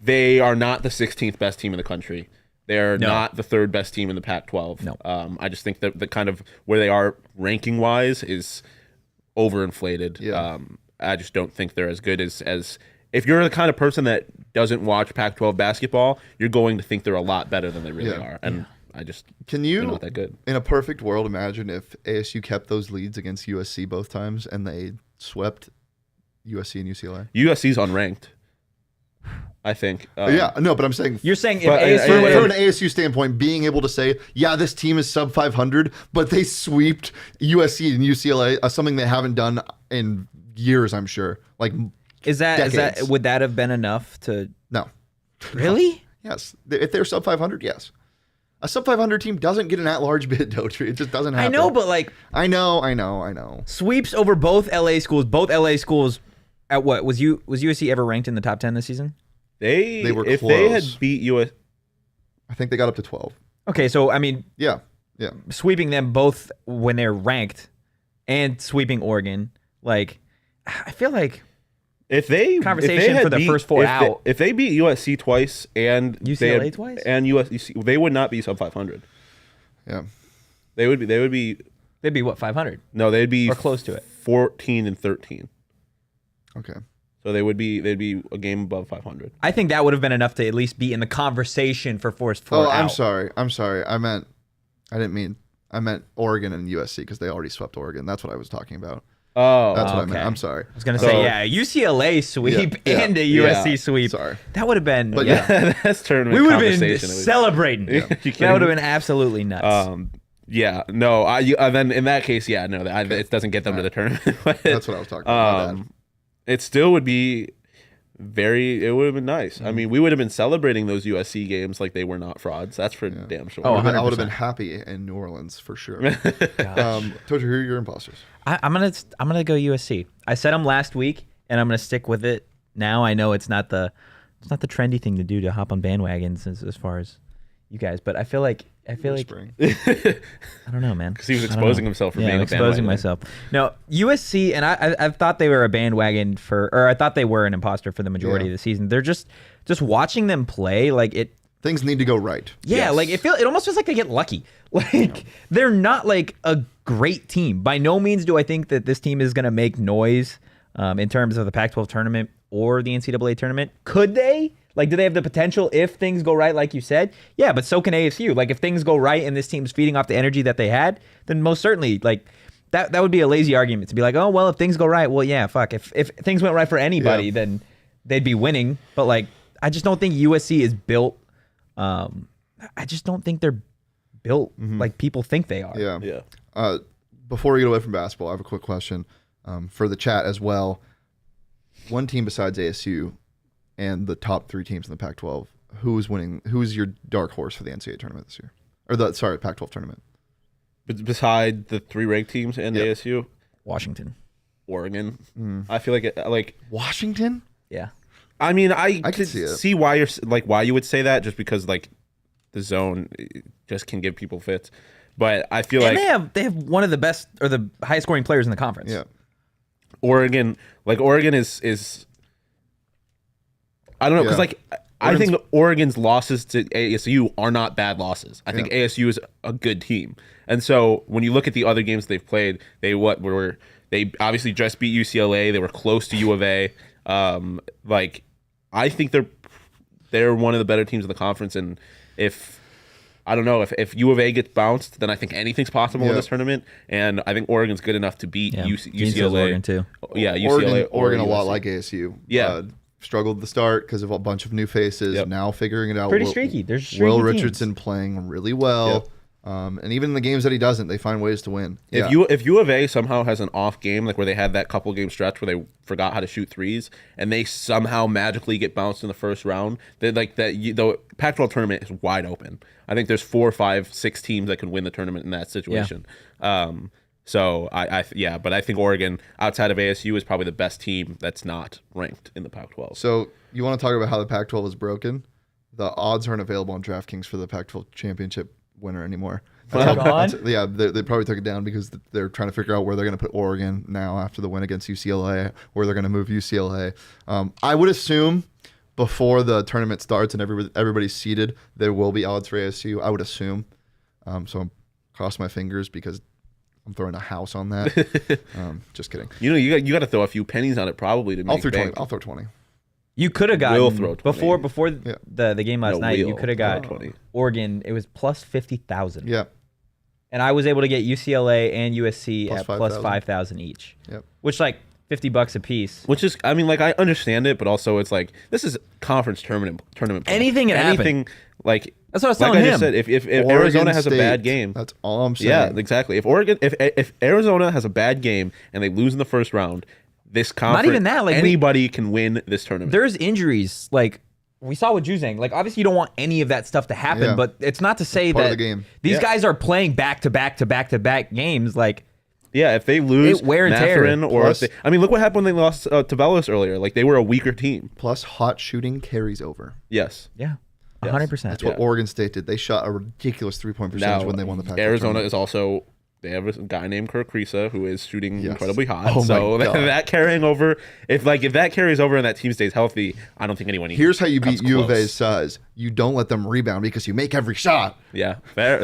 Speaker 3: they are not the 16th best team in the country. They're not the 3rd best team in the Pac-12.
Speaker 1: No.
Speaker 3: I just think that the kind of where they are ranking wise is overinflated.
Speaker 2: Yeah.
Speaker 3: I just don't think they're as good as if you're the kind of person that doesn't watch Pac-12 basketball, you're going to think they're a lot better than they really are. And I just
Speaker 2: they're not that good. In a perfect world, imagine if ASU kept those leads against USC both times and they swept USC and UCLA.
Speaker 3: USC's unranked, I think.
Speaker 2: But I'm saying
Speaker 1: You're saying if
Speaker 2: ASU,
Speaker 1: ASU
Speaker 2: from an ASU standpoint, being able to say, yeah, this team is sub 500, but they sweeped USC and UCLA, something they haven't done in years, I'm sure. Like,
Speaker 1: is that would that have been enough to?
Speaker 2: No.
Speaker 1: Really?
Speaker 2: Yes. If they're sub 500, yes. A sub 500 team doesn't get an at-large bid, Totri. It just doesn't happen.
Speaker 1: I know, but like,
Speaker 2: I know.
Speaker 1: Sweeps over both LA schools. Both LA schools. At what was USC ever ranked in the top 10 this season?
Speaker 2: They were
Speaker 3: if
Speaker 2: close.
Speaker 3: they had beat US.
Speaker 2: I think they got up to 12.
Speaker 1: Okay, so I mean,
Speaker 2: yeah,
Speaker 1: sweeping them both when they're ranked, and sweeping Oregon. Like, I feel like
Speaker 3: if they
Speaker 1: for the first 4 out.
Speaker 3: If they beat USC twice and
Speaker 1: UCLA twice
Speaker 3: and USC, they would not be sub 500.
Speaker 2: Yeah,
Speaker 3: they would be.
Speaker 1: They'd be what, 500?
Speaker 3: No, they'd be
Speaker 1: or close to it.
Speaker 3: 14 and 13.
Speaker 2: Okay.
Speaker 3: So they'd be a game above 500.
Speaker 1: I think that would have been enough to at least be in the conversation for forced 4 out.
Speaker 2: I'm sorry. I meant Oregon and USC because they already swept Oregon. That's what I was talking about.
Speaker 3: Oh,
Speaker 2: that's what I meant. I'm sorry.
Speaker 1: I was gonna say UCLA sweep and a USC sweep.
Speaker 2: Sorry,
Speaker 1: that would have been.
Speaker 2: But
Speaker 3: that's tournament.
Speaker 1: We would have been celebrating.
Speaker 3: Yeah.
Speaker 1: That would have been absolutely nuts.
Speaker 3: Then in that case, it doesn't get them to the tournament.
Speaker 2: That's what I was talking about.
Speaker 3: It still would be it would have been nice. I mean, we would have been celebrating those USC games like they were not frauds. That's for damn sure.
Speaker 2: I would have been happy in New Orleans for sure. Totri, who are your imposters?
Speaker 1: I'm gonna go USC. I said them last week, and I'm gonna stick with it now. I know it's not the trendy thing to do to hop on bandwagons as far as you guys, but I feel like I don't know, man.
Speaker 3: Because he was exposing himself for being a
Speaker 1: exposing myself. No, USC, and I've thought they were a bandwagon I thought they were an imposter for the majority of the season. They're just watching them play, like it.
Speaker 2: Things need to go right.
Speaker 1: Yeah, like it almost feels like they get lucky. Like they're not like a great team. By no means do I think that this team is going to make noise in terms of the Pac-12 tournament or the NCAA tournament. Could they? Like, do they have the potential if things go right, like you said? Yeah, but so can ASU. Like, if things go right and this team's feeding off the energy that they had, then most certainly, like, that would be a lazy argument to be like, oh, well, if things go right, well, yeah, fuck. If things went right for anybody, then they'd be winning. But, like, I just don't think USC is built. I just don't think they're built like people think they are.
Speaker 2: Yeah. Before we get away from basketball, I have a quick question for the chat as well. One team besides ASU and the top 3 teams in the Pac-12, who's winning? Who's your dark horse for the NCAA tournament this year? Or Pac-12 tournament.
Speaker 3: Beside the 3 ranked teams and ASU,
Speaker 1: Washington,
Speaker 3: Oregon. I feel like
Speaker 2: Washington.
Speaker 1: yeah.
Speaker 3: I mean, I
Speaker 2: could
Speaker 3: see why why you would say that, just because like the zone just can give people fits. But I feel
Speaker 1: And
Speaker 3: like
Speaker 1: they have one of the best or the highest scoring players in the conference.
Speaker 2: Yeah.
Speaker 3: Oregon is I don't know, because like I think Oregon's losses to ASU are not bad losses. I think ASU is a good team, and so when you look at the other games they've played, they obviously just beat UCLA. They were close to U of A. Like I think they're one of the better teams in the conference, and if U of A gets bounced, then I think anything's possible in this tournament, and I think Oregon's good enough to beat UCLA.
Speaker 1: Oregon too.
Speaker 3: Yeah, UCLA.
Speaker 2: Oregon a
Speaker 3: USC.
Speaker 2: lot like ASU.
Speaker 3: Yeah.
Speaker 2: Struggled at the start because of a bunch of new faces. Now figuring it out.
Speaker 1: Pretty streaky. There's streaky
Speaker 2: Will
Speaker 1: teams.
Speaker 2: Richardson playing really well. And even in the games that he doesn't, they find ways to win.
Speaker 3: If U of A somehow has an off game, like where they had that couple game stretch where they forgot how to shoot threes, and they somehow magically get bounced in the first round, the Pac-12 tournament is wide open. I think there's 4, 5, 6 teams that can win the tournament in that situation. So but I think Oregon outside of ASU is probably the best team that's not ranked in the Pac-12.
Speaker 2: So you want to talk about how the Pac-12 is broken? The odds aren't available on DraftKings for the Pac-12 championship winner anymore.
Speaker 1: They
Speaker 2: probably took it down because they're trying to figure out where they're going to put Oregon now after the win against UCLA, where they're going to move UCLA. I would assume before the tournament starts and everybody's seated, there will be odds for ASU. I would assume. So I'm cross my fingers because I'm throwing a house on that. Just kidding.
Speaker 3: You got to throw a few pennies on it probably to make bank.
Speaker 2: I'll throw 20.
Speaker 1: You could have gotten
Speaker 3: Will throw 20.
Speaker 1: before the game last night. You could have got
Speaker 3: 20.
Speaker 1: Oregon. It was plus 50,000.
Speaker 2: Yeah.
Speaker 1: And I was able to get UCLA and USC
Speaker 2: Plus
Speaker 1: at
Speaker 2: 5,000.
Speaker 1: plus 5,000 each.
Speaker 2: Yep.
Speaker 1: Which like $50 a piece.
Speaker 3: Which is, I mean, like I understand it, but also it's like this is conference tournament. Play.
Speaker 1: Anything can happen.
Speaker 3: Like
Speaker 1: that's what I was
Speaker 3: like
Speaker 1: telling
Speaker 3: I
Speaker 1: him.
Speaker 3: just said, if Arizona has
Speaker 2: State,
Speaker 3: a bad game,
Speaker 2: that's all I'm saying.
Speaker 3: yeah, exactly. If Arizona has a bad game and they lose in the first round, this conference,
Speaker 1: Not even that, like
Speaker 3: anybody can win this tournament.
Speaker 1: There's injuries. Like we saw with Juzang. Like obviously you don't want any of that stuff to happen, but it's not to say
Speaker 2: part
Speaker 1: that
Speaker 2: of the game.
Speaker 1: These guys are playing back to back to back to back games. Like
Speaker 3: yeah, if they lose
Speaker 1: wear and tear.
Speaker 3: Mathurin, or
Speaker 2: Plus-
Speaker 3: if they, I mean, look what happened when they lost to Velos earlier. Like they were a weaker team.
Speaker 2: Plus, hot shooting carries over.
Speaker 3: Yes.
Speaker 1: yeah, 100%.
Speaker 2: That's what Oregon State did. They shot a ridiculous 3-point percentage
Speaker 3: Now,
Speaker 2: when they won the Pac-12
Speaker 3: Arizona
Speaker 2: tournament.
Speaker 3: is also, they have a guy named Kirk Risa who is shooting incredibly hot.
Speaker 2: Oh my
Speaker 3: so
Speaker 2: God.
Speaker 3: that carrying over, if that carries over and that team stays healthy, I don't think anyone.
Speaker 2: Here's how you
Speaker 3: comes
Speaker 2: beat U of
Speaker 3: close.
Speaker 2: A's size. You don't let them rebound because you make every shot.
Speaker 3: Yeah, fair.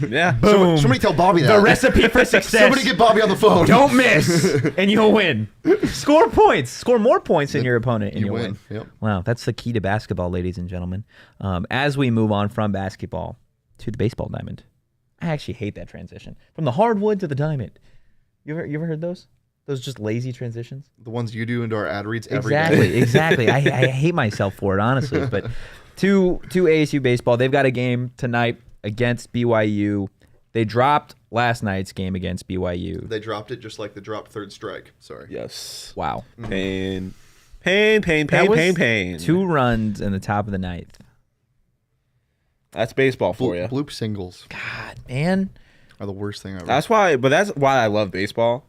Speaker 3: Yeah.
Speaker 1: Boom.
Speaker 2: Somebody tell Bobby that.
Speaker 1: The recipe for success.
Speaker 2: Somebody get Bobby on the phone.
Speaker 1: Don't miss, and you'll win. Score points. Score more points than your opponent, and
Speaker 2: You
Speaker 1: you'll
Speaker 2: win.
Speaker 1: win.
Speaker 2: Yep.
Speaker 1: Wow, that's the key to basketball, ladies and gentlemen. As we move on from basketball to the baseball diamond, I actually hate that transition from the hardwood to the diamond. You ever heard those? Those just lazy transitions.
Speaker 2: The ones you do into our ad reads every day.
Speaker 1: Exactly. I hate myself for it, honestly. But to ASU baseball, they've got a game tonight against BYU. They dropped last night's game against BYU.
Speaker 2: They dropped it just like they dropped third strike. Sorry.
Speaker 3: Yes.
Speaker 1: Wow.
Speaker 3: Pain.
Speaker 1: That was
Speaker 3: Pain.
Speaker 1: 2 runs in the top of the ninth.
Speaker 3: That's baseball for you.
Speaker 2: Bloop singles
Speaker 1: God, man.
Speaker 2: are the worst thing ever.
Speaker 3: That's why I love baseball.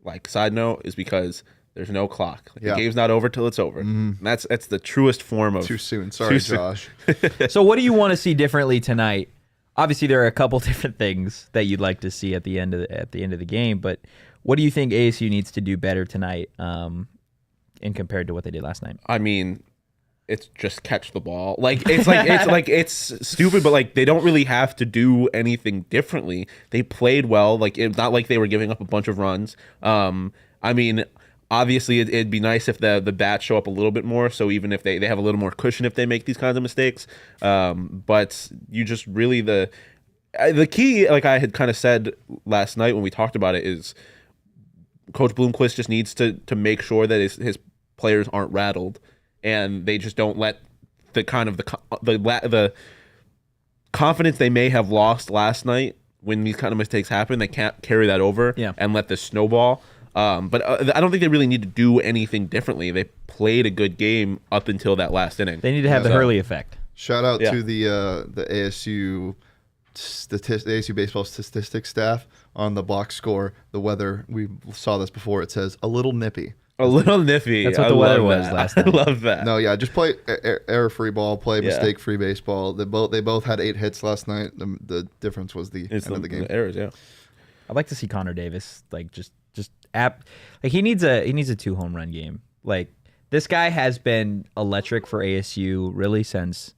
Speaker 3: Like, side note is because there's no clock. Like, the game's not over till it's over. And that's the truest form of
Speaker 2: Too soon. Sorry,
Speaker 3: soon.
Speaker 2: Josh.
Speaker 1: So what do you want to see differently tonight? Obviously, there are a couple different things that you'd like to see at the end of the game, but what do you think ASU needs to do better tonight in compared to what they did last night?
Speaker 3: I mean, it's just catch the ball. It's stupid, but like they don't really have to do anything differently. They played well. Like it's not like they were giving up a bunch of runs. I mean, obviously it'd be nice if the bats show up a little bit more. So even if they have a little more cushion if they make these kinds of mistakes. But you just really the key, like I had kind of said last night when we talked about it, is Coach Bloomquist just needs to make sure that his players aren't rattled. And they just don't let the kind of the confidence they may have lost last night when these kind of mistakes happen. They can't carry that over and let this snowball. But I don't think they really need to do anything differently. They played a good game up until that last inning.
Speaker 1: They need to have the Hurley effect.
Speaker 2: Shout out
Speaker 3: Yeah.
Speaker 2: to the ASU ASU baseball statistics staff on the box score. The weather, we saw this before. It says a little nippy.
Speaker 3: A little nippy.
Speaker 1: That's what
Speaker 3: I
Speaker 1: the weather
Speaker 3: love
Speaker 1: was
Speaker 3: that.
Speaker 1: last
Speaker 3: I
Speaker 1: night.
Speaker 3: love that.
Speaker 2: No, yeah, just play error-free ball, play
Speaker 3: Yeah.
Speaker 2: mistake-free baseball. They both had 8 hits last night. The difference was the
Speaker 3: It's
Speaker 2: end of the game.
Speaker 3: the errors, yeah.
Speaker 1: I'd like to see Connor Davis like just like he needs a 2 home run game. Like this guy has been electric for ASU really since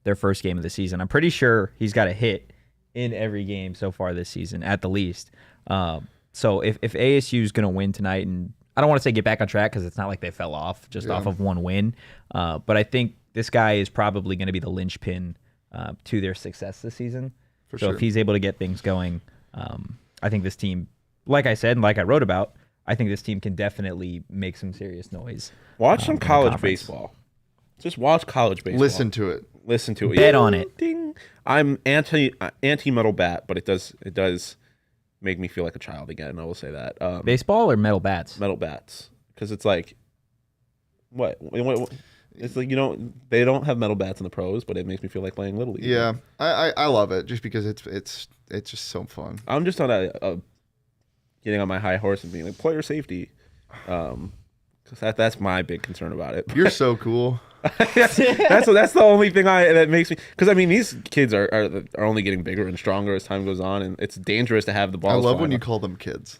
Speaker 1: their first game of the season. I'm pretty sure he's got a hit in every game so far this season at the least. So if ASU is going to win tonight, and I don't want to say get back on track because it's not like they fell off just off of one win, but I think this guy is probably going to be the linchpin to their success this season.
Speaker 2: For
Speaker 1: So
Speaker 2: sure.
Speaker 1: if he's able to get things going, I think this team, like I said and like I wrote about, I think this team can definitely make some serious noise.
Speaker 3: Watch some
Speaker 1: in the
Speaker 3: college
Speaker 1: conference.
Speaker 3: baseball. Just watch college baseball.
Speaker 2: Listen to it.
Speaker 3: Listen to it.
Speaker 1: Bet on it.
Speaker 3: Ding. I'm anti metal bat, but it does make me feel like a child again. I will say that.
Speaker 1: Baseball or metal bats?
Speaker 3: Metal bats, because it's like, what? It's like, they don't have metal bats in the pros, but it makes me feel like playing Little League.
Speaker 2: Yeah, I love it just because it's just so fun.
Speaker 3: I'm just on a getting on my high horse and being like player safety, because that's my big concern about it.
Speaker 2: You're so cool.
Speaker 3: that's the only thing that makes me, because I mean these kids are only getting bigger and stronger as time goes on, and it's dangerous to have the ball.
Speaker 2: I love when you call them kids.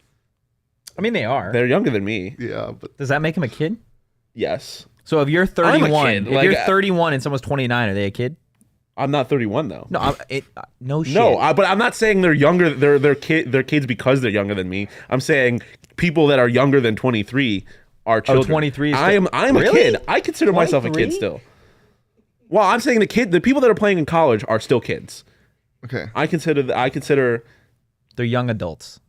Speaker 1: I mean, they are.
Speaker 3: They're younger than me.
Speaker 2: Yeah, but
Speaker 1: Does that make him a kid?
Speaker 3: Yes,
Speaker 1: So if you're 31,
Speaker 3: kid,
Speaker 1: if
Speaker 3: like,
Speaker 1: you're 31 and someone's 29, are they a kid?
Speaker 3: I'm not 31 though.
Speaker 1: No, no shit.
Speaker 3: No, but I'm not saying they're younger. They're kids because they're younger than me. I'm saying people that are younger than 23 are children.
Speaker 1: 23 is
Speaker 3: I'm
Speaker 1: Really?
Speaker 3: a kid. I consider myself a
Speaker 1: 23?
Speaker 3: kid still. Well, I'm saying the people that are playing in college are still kids.
Speaker 2: okay.
Speaker 3: I consider
Speaker 1: They're young adults.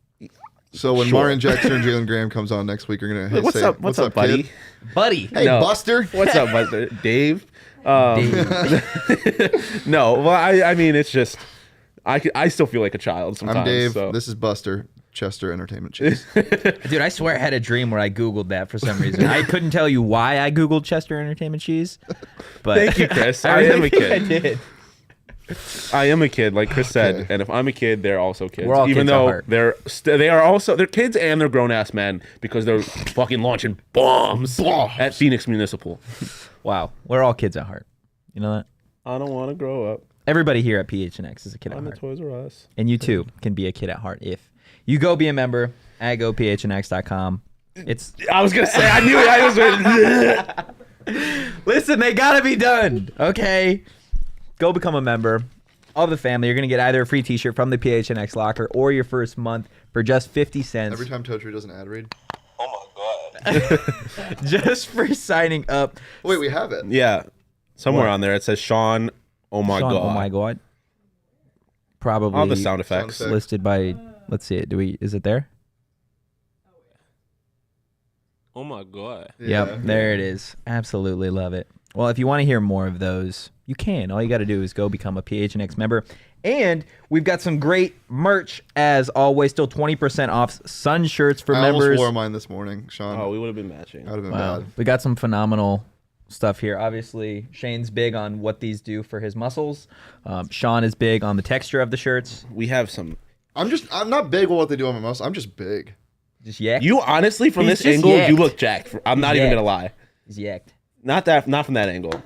Speaker 2: So when
Speaker 3: Sure.
Speaker 2: Marion Jackson and Jalen Graham comes on next week, you're gonna
Speaker 3: what's
Speaker 2: say,
Speaker 3: up, buddy?
Speaker 2: kid?
Speaker 1: Buddy.
Speaker 2: Hey,
Speaker 3: No.
Speaker 2: Buster.
Speaker 3: What's up, Buster? Dave?
Speaker 1: Dave.
Speaker 3: No, well, I mean, it's just I still feel like a child sometimes.
Speaker 2: I'm Dave.
Speaker 3: So.
Speaker 2: This is Buster. Chester Entertainment Cheese.
Speaker 1: Dude, I swear I had a dream where I Googled that for some reason. I couldn't tell you why I Googled Chester Entertainment Cheese. But
Speaker 3: Thank you, Chris.
Speaker 1: I
Speaker 3: I am
Speaker 1: really
Speaker 3: a
Speaker 1: think
Speaker 3: kid.
Speaker 1: I did.
Speaker 3: I am a kid, like Chris said,
Speaker 2: Okay.
Speaker 3: and if I'm a kid, they're also kids.
Speaker 1: We're all
Speaker 3: Even
Speaker 1: kids at
Speaker 3: though
Speaker 1: heart.
Speaker 3: they're kids and they're grown ass men because they're fucking launching bombs at Phoenix Municipal.
Speaker 1: Wow. We're all kids at heart. You know that?
Speaker 3: I don't want to grow up.
Speaker 1: Everybody here at PHNX is a kid at
Speaker 3: I'm a
Speaker 1: heart.
Speaker 3: Toys R Us.
Speaker 1: And you too can be a kid at heart if you go be a member at gophnx.com. It's
Speaker 3: I was gonna say I knew it. I was.
Speaker 1: Listen, they gotta be done. Okay. Go become a member of the family. You're gonna get either a free t-shirt from the PHNX locker or your first month for just 50 cents.
Speaker 2: Every time Totri does an ad read.
Speaker 5: Oh my god.
Speaker 1: Just for signing up.
Speaker 2: Wait, we have it.
Speaker 3: Yeah, somewhere
Speaker 1: What?
Speaker 3: on there it says Sean. Oh my
Speaker 1: Sean,
Speaker 3: god.
Speaker 1: Oh my god. Probably
Speaker 3: All the sound effects.
Speaker 2: Sound
Speaker 1: listed by, let's see it. Is it there?
Speaker 5: Oh my god.
Speaker 1: Yep, there it is. Absolutely love it. Well, if you want to hear more of those, you can. All you got to do is go become a PHNX member. And we've got some great merch, as always. Still 20% off Sun shirts for
Speaker 2: I
Speaker 1: members.
Speaker 2: almost wore mine this morning, Sean.
Speaker 3: Oh, we would have been matching.
Speaker 2: That would have been
Speaker 1: Wow.
Speaker 2: bad.
Speaker 1: We got some phenomenal stuff here. Obviously, Shane's big on what these do for his muscles. Sean is big on the texture of the shirts.
Speaker 3: We have some.
Speaker 2: I'm not big on what they do on my muscle. I'm just big.
Speaker 1: Just yak.
Speaker 3: You honestly, from
Speaker 1: He's
Speaker 3: this
Speaker 1: just
Speaker 3: angle,
Speaker 1: yacked.
Speaker 3: you look jacked. I'm not even
Speaker 1: yacked.
Speaker 3: gonna lie.
Speaker 1: He's yacked.
Speaker 3: Not from that angle.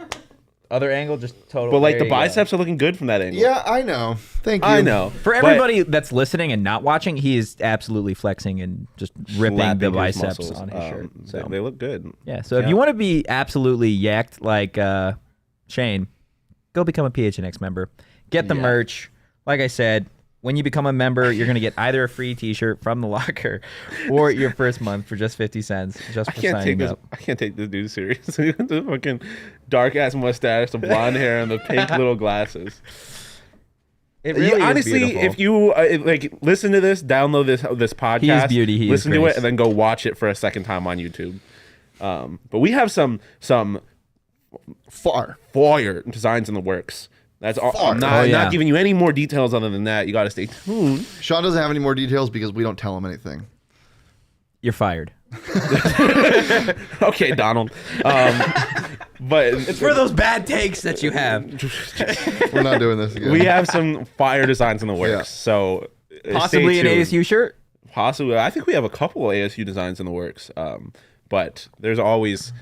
Speaker 1: Other angle, just total.
Speaker 3: But like
Speaker 1: there
Speaker 3: the
Speaker 1: you go.
Speaker 3: biceps are looking good from that angle.
Speaker 2: Yeah, I know. Thank you.
Speaker 3: I know.
Speaker 1: For
Speaker 3: But
Speaker 1: everybody that's listening and not watching, he is absolutely flexing and just ripping
Speaker 3: slapping
Speaker 1: the
Speaker 3: his
Speaker 1: biceps
Speaker 3: muscles,
Speaker 1: on his shirt. So
Speaker 3: they look good.
Speaker 1: yeah. So if
Speaker 3: Yeah.
Speaker 1: you want to be absolutely yacked like Shane, go become a PHNX member. Get the
Speaker 3: Yeah.
Speaker 1: merch. Like I said, when you become a member, you're gonna get either a free T-shirt from the locker or your first month for just 50 cents, just
Speaker 3: I
Speaker 1: for
Speaker 3: can't
Speaker 1: signing
Speaker 3: take this.
Speaker 1: up.
Speaker 3: I can't take this dude serious. The fucking dark ass mustache, the blonde hair, and the pink little glasses.
Speaker 1: It really is
Speaker 3: honestly,
Speaker 1: beautiful.
Speaker 3: if you like listen to this, download this podcast.
Speaker 1: He is beauty, he is
Speaker 3: listen to
Speaker 1: grace.
Speaker 3: it, and then go watch it for a second time on YouTube. But we have some fire designs in the works. That's all. I'm
Speaker 1: Oh, yeah.
Speaker 3: not giving you any more details other than that. You got to stay tuned.
Speaker 2: Sean doesn't have any more details because we don't tell him anything.
Speaker 1: You're fired.
Speaker 3: Okay, Donald. But
Speaker 1: It's for those bad takes that you have.
Speaker 2: We're not doing this again.
Speaker 3: we have some fire designs in the works.
Speaker 2: Yeah.
Speaker 3: So
Speaker 1: Possibly
Speaker 3: stay
Speaker 1: an
Speaker 3: tuned.
Speaker 1: ASU shirt.
Speaker 3: Possibly, I think we have a couple of ASU designs in the works. But there's always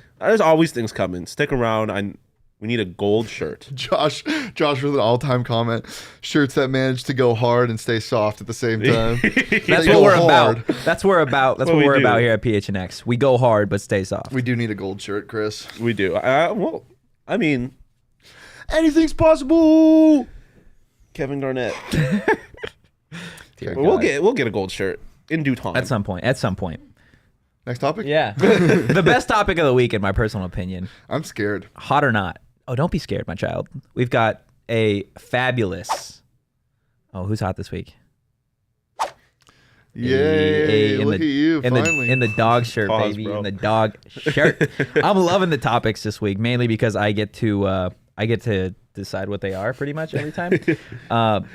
Speaker 3: things coming. Stick around. We need a gold shirt.
Speaker 2: Josh with an all-time comment: shirts that manage to go hard and stay soft at the same time.
Speaker 1: That's
Speaker 2: They
Speaker 1: what
Speaker 2: go
Speaker 1: we're
Speaker 2: hard.
Speaker 1: about. That's what
Speaker 3: we
Speaker 1: we're
Speaker 3: do.
Speaker 1: about here at PHNX. We go hard but stay soft.
Speaker 2: We do need a gold shirt, Chris.
Speaker 3: We do. Well, I mean,
Speaker 2: Anything's possible.
Speaker 3: Kevin Garnett.
Speaker 1: Dear
Speaker 3: We'll
Speaker 1: God.
Speaker 3: get a gold shirt in due time.
Speaker 1: At some point.
Speaker 2: Next topic.
Speaker 1: Yeah. The best topic of the week, in my personal opinion.
Speaker 2: I'm scared.
Speaker 1: Hot or not? Oh, don't be scared, my child. We've got a fabulous. Oh, who's hot this week?
Speaker 2: Yay!
Speaker 1: In
Speaker 2: Look
Speaker 1: the-
Speaker 2: at you,
Speaker 1: in
Speaker 2: finally.
Speaker 1: the dog shirt,
Speaker 3: Pause,
Speaker 1: baby.
Speaker 3: bro.
Speaker 1: In the dog shirt. I'm loving the topics this week, mainly because I get to decide what they are pretty much every time.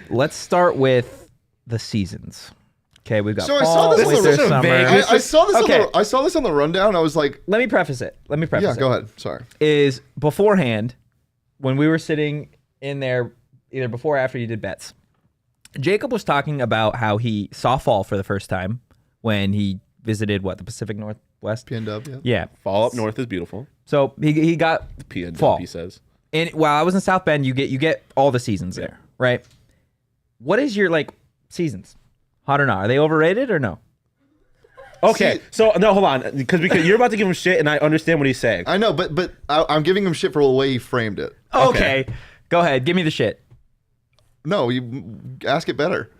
Speaker 1: Let's start with the seasons. Okay, we've got
Speaker 2: So I saw
Speaker 1: fall,
Speaker 2: this on the-
Speaker 1: winter,
Speaker 2: this is
Speaker 1: summer.
Speaker 3: vague.
Speaker 2: I saw this.
Speaker 1: Okay.
Speaker 2: I saw this on the rundown. I was like,
Speaker 1: Let me preface it.
Speaker 2: yeah, go ahead. Sorry.
Speaker 1: Is beforehand, when we were sitting in there, either before or after you did bets, Jacob was talking about how he saw fall for the first time when he visited the Pacific Northwest.
Speaker 2: PNW.
Speaker 1: Yeah.
Speaker 3: Fall up north is beautiful.
Speaker 1: So he got
Speaker 3: PNW,
Speaker 1: fall.
Speaker 3: he says.
Speaker 1: And while I was in South Bend, you get all the seasons there, right? What is your seasons? Hot or not? Are they overrated or no?
Speaker 3: Okay,
Speaker 2: See-
Speaker 3: so no, hold on, because you're about to give him shit, and I understand what he's saying.
Speaker 2: I know, but I'm giving him shit for the way he framed it.
Speaker 1: Okay. Go ahead. Give me the shit.
Speaker 2: No, you ask it better.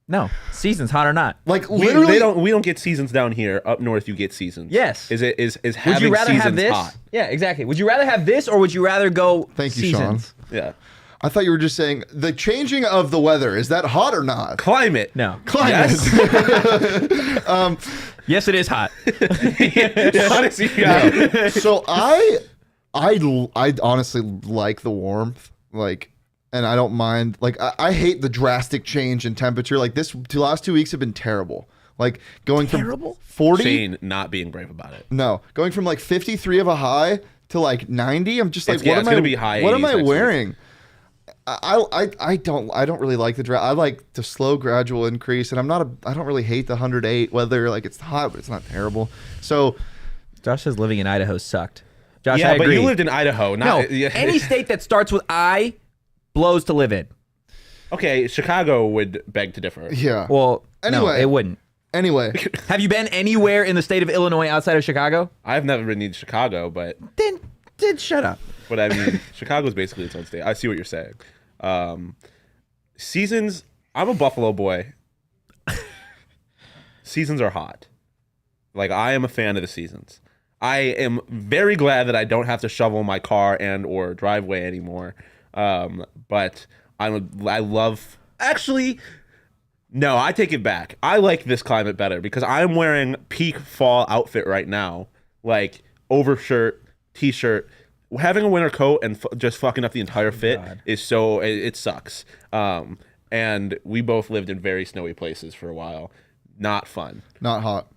Speaker 1: No. Seasons, hot or not?
Speaker 2: Like
Speaker 3: We
Speaker 2: literally,
Speaker 3: don't get seasons down here. Up north, you get seasons.
Speaker 1: Yes.
Speaker 3: Is
Speaker 1: Would
Speaker 3: having
Speaker 1: you rather
Speaker 3: seasons
Speaker 1: have this?
Speaker 3: hot?
Speaker 1: Yeah, exactly. Would you rather have this or would you rather go
Speaker 2: Thank you,
Speaker 1: seasons?
Speaker 3: Yeah.
Speaker 2: I thought you were just saying the changing of the weather. Is that hot or not?
Speaker 3: Climate.
Speaker 1: No.
Speaker 2: Climate.
Speaker 1: Yes, it is hot.
Speaker 3: Honestly, yeah.
Speaker 2: So I honestly like the warmth, and I don't mind. I hate the drastic change in temperature. The last 2 weeks have been terrible. Going
Speaker 1: Terrible?
Speaker 2: from 40.
Speaker 3: Shane not being brave about it.
Speaker 2: No, going from 53 of a high to 90. I'm just
Speaker 3: It's
Speaker 2: what am
Speaker 3: gonna
Speaker 2: I?
Speaker 3: be high
Speaker 2: What am
Speaker 3: 80s
Speaker 2: I
Speaker 3: next week.
Speaker 2: wearing? I don't really like the draft. I like the slow gradual increase, and I don't really hate the 108 weather. It's hot, but it's not terrible. So
Speaker 1: Josh says living in Idaho sucked. Josh,
Speaker 3: Yeah,
Speaker 1: I
Speaker 3: but
Speaker 1: agree.
Speaker 3: you lived in Idaho.
Speaker 1: no,
Speaker 3: Not, yeah.
Speaker 1: any state that starts with I blows to live in.
Speaker 3: Okay, Chicago would beg to differ.
Speaker 2: yeah.
Speaker 1: Well, no,
Speaker 2: Anyway.
Speaker 1: it wouldn't.
Speaker 2: Anyway,
Speaker 1: Have you been anywhere in the state of Illinois outside of Chicago?
Speaker 3: I've never been to Chicago, but
Speaker 1: Then shut up.
Speaker 3: I mean, Chicago's basically its own state. I see what you're saying. Seasons. I'm a Buffalo boy. Seasons are hot. I am a fan of the seasons. I am very glad that I don't have to shovel my car and or driveway anymore. But I love. Actually, no, I take it back. I like this climate better because I'm wearing peak fall outfit right now, overshirt, t-shirt. Having a winter coat and just fucking up the entire fit is so it sucks. And we both lived in very snowy places for a while. Not fun.
Speaker 2: not hot.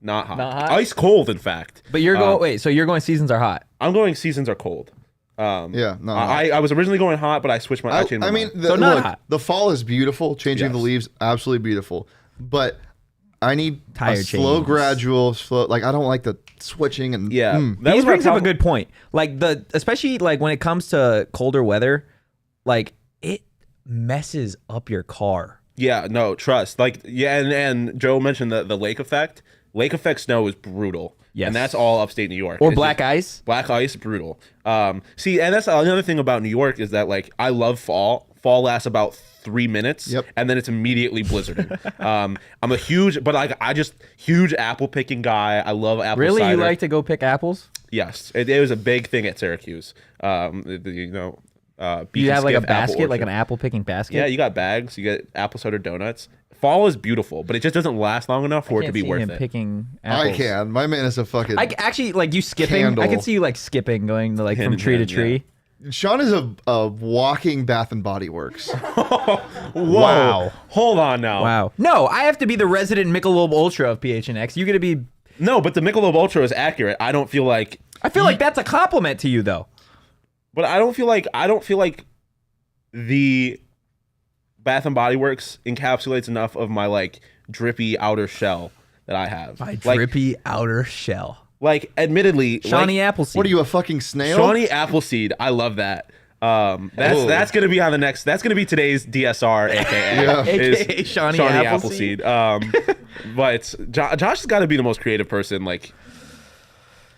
Speaker 3: Not hot.
Speaker 1: Not hot?
Speaker 3: Ice cold, in fact.
Speaker 1: But you're going. Wait, so you're going seasons are hot.
Speaker 3: I'm going seasons are cold.
Speaker 2: Yeah, not hot.
Speaker 3: I was originally going hot, but I switched my. I changed my mind.
Speaker 1: So not hot.
Speaker 2: The fall is beautiful. Changing the
Speaker 3: Yes.
Speaker 2: leaves, absolutely beautiful. But I need
Speaker 1: Tire
Speaker 2: a slow,
Speaker 1: changes.
Speaker 2: gradual, slow. I don't like the switching and
Speaker 3: Yeah, that
Speaker 1: He
Speaker 3: was my
Speaker 1: brings up a
Speaker 3: problem.
Speaker 1: good point. Especially when it comes to colder weather, it messes up your car.
Speaker 3: Yeah, no, trust. And Joe mentioned the lake effect. Lake effect snow is brutal.
Speaker 1: Yes.
Speaker 3: And that's all upstate New York.
Speaker 1: Or
Speaker 3: It's
Speaker 1: black
Speaker 3: just-
Speaker 1: ice.
Speaker 3: Black ice, brutal. See, and that's another thing about New York is that I love fall. Fall lasts about 3 minutes,
Speaker 2: Yep.
Speaker 3: and then it's immediately blizzarding. I'm a huge apple picking guy. I love apple
Speaker 1: Really,
Speaker 3: cider.
Speaker 1: you like to go pick apples?
Speaker 3: Yes, it was a big thing at Syracuse.
Speaker 1: Do you have a basket, an apple picking basket?
Speaker 3: Yeah, you got bags. You get apple cider donuts. Fall is beautiful, but it just doesn't last long enough for it to be worth
Speaker 1: him
Speaker 3: it.
Speaker 1: picking apples.
Speaker 2: I can. My man is a fucking.
Speaker 1: I actually you skipping. I
Speaker 2: Candle.
Speaker 1: can see you skipping, going from
Speaker 3: Hand in
Speaker 1: tree to
Speaker 3: hand,
Speaker 1: tree.
Speaker 2: Shawn is a walking Bath and Body Works.
Speaker 3: Whoa.
Speaker 1: Wow.
Speaker 3: Hold on now.
Speaker 1: Wow. No, I have to be the resident Michelob Ultra of PHNX. You gonna be?
Speaker 3: No, but the Michelob Ultra is accurate. I don't feel like.
Speaker 1: I feel like that's a compliment to you, though.
Speaker 3: But I don't feel like the Bath and Body Works encapsulates enough of my like drippy outer shell that I have.
Speaker 1: My
Speaker 3: like,
Speaker 1: drippy outer shell.
Speaker 3: Like, admittedly,
Speaker 1: Shawnee
Speaker 3: like,
Speaker 1: Appleseed.
Speaker 2: What are you, a fucking snail?
Speaker 3: Shawnee Appleseed. I love that. That's gonna be on the next. That's gonna be today's DSR, aka
Speaker 2: Yeah.
Speaker 1: AKA Shawnee Appleseed.
Speaker 3: But Josh has got to be the most creative person, like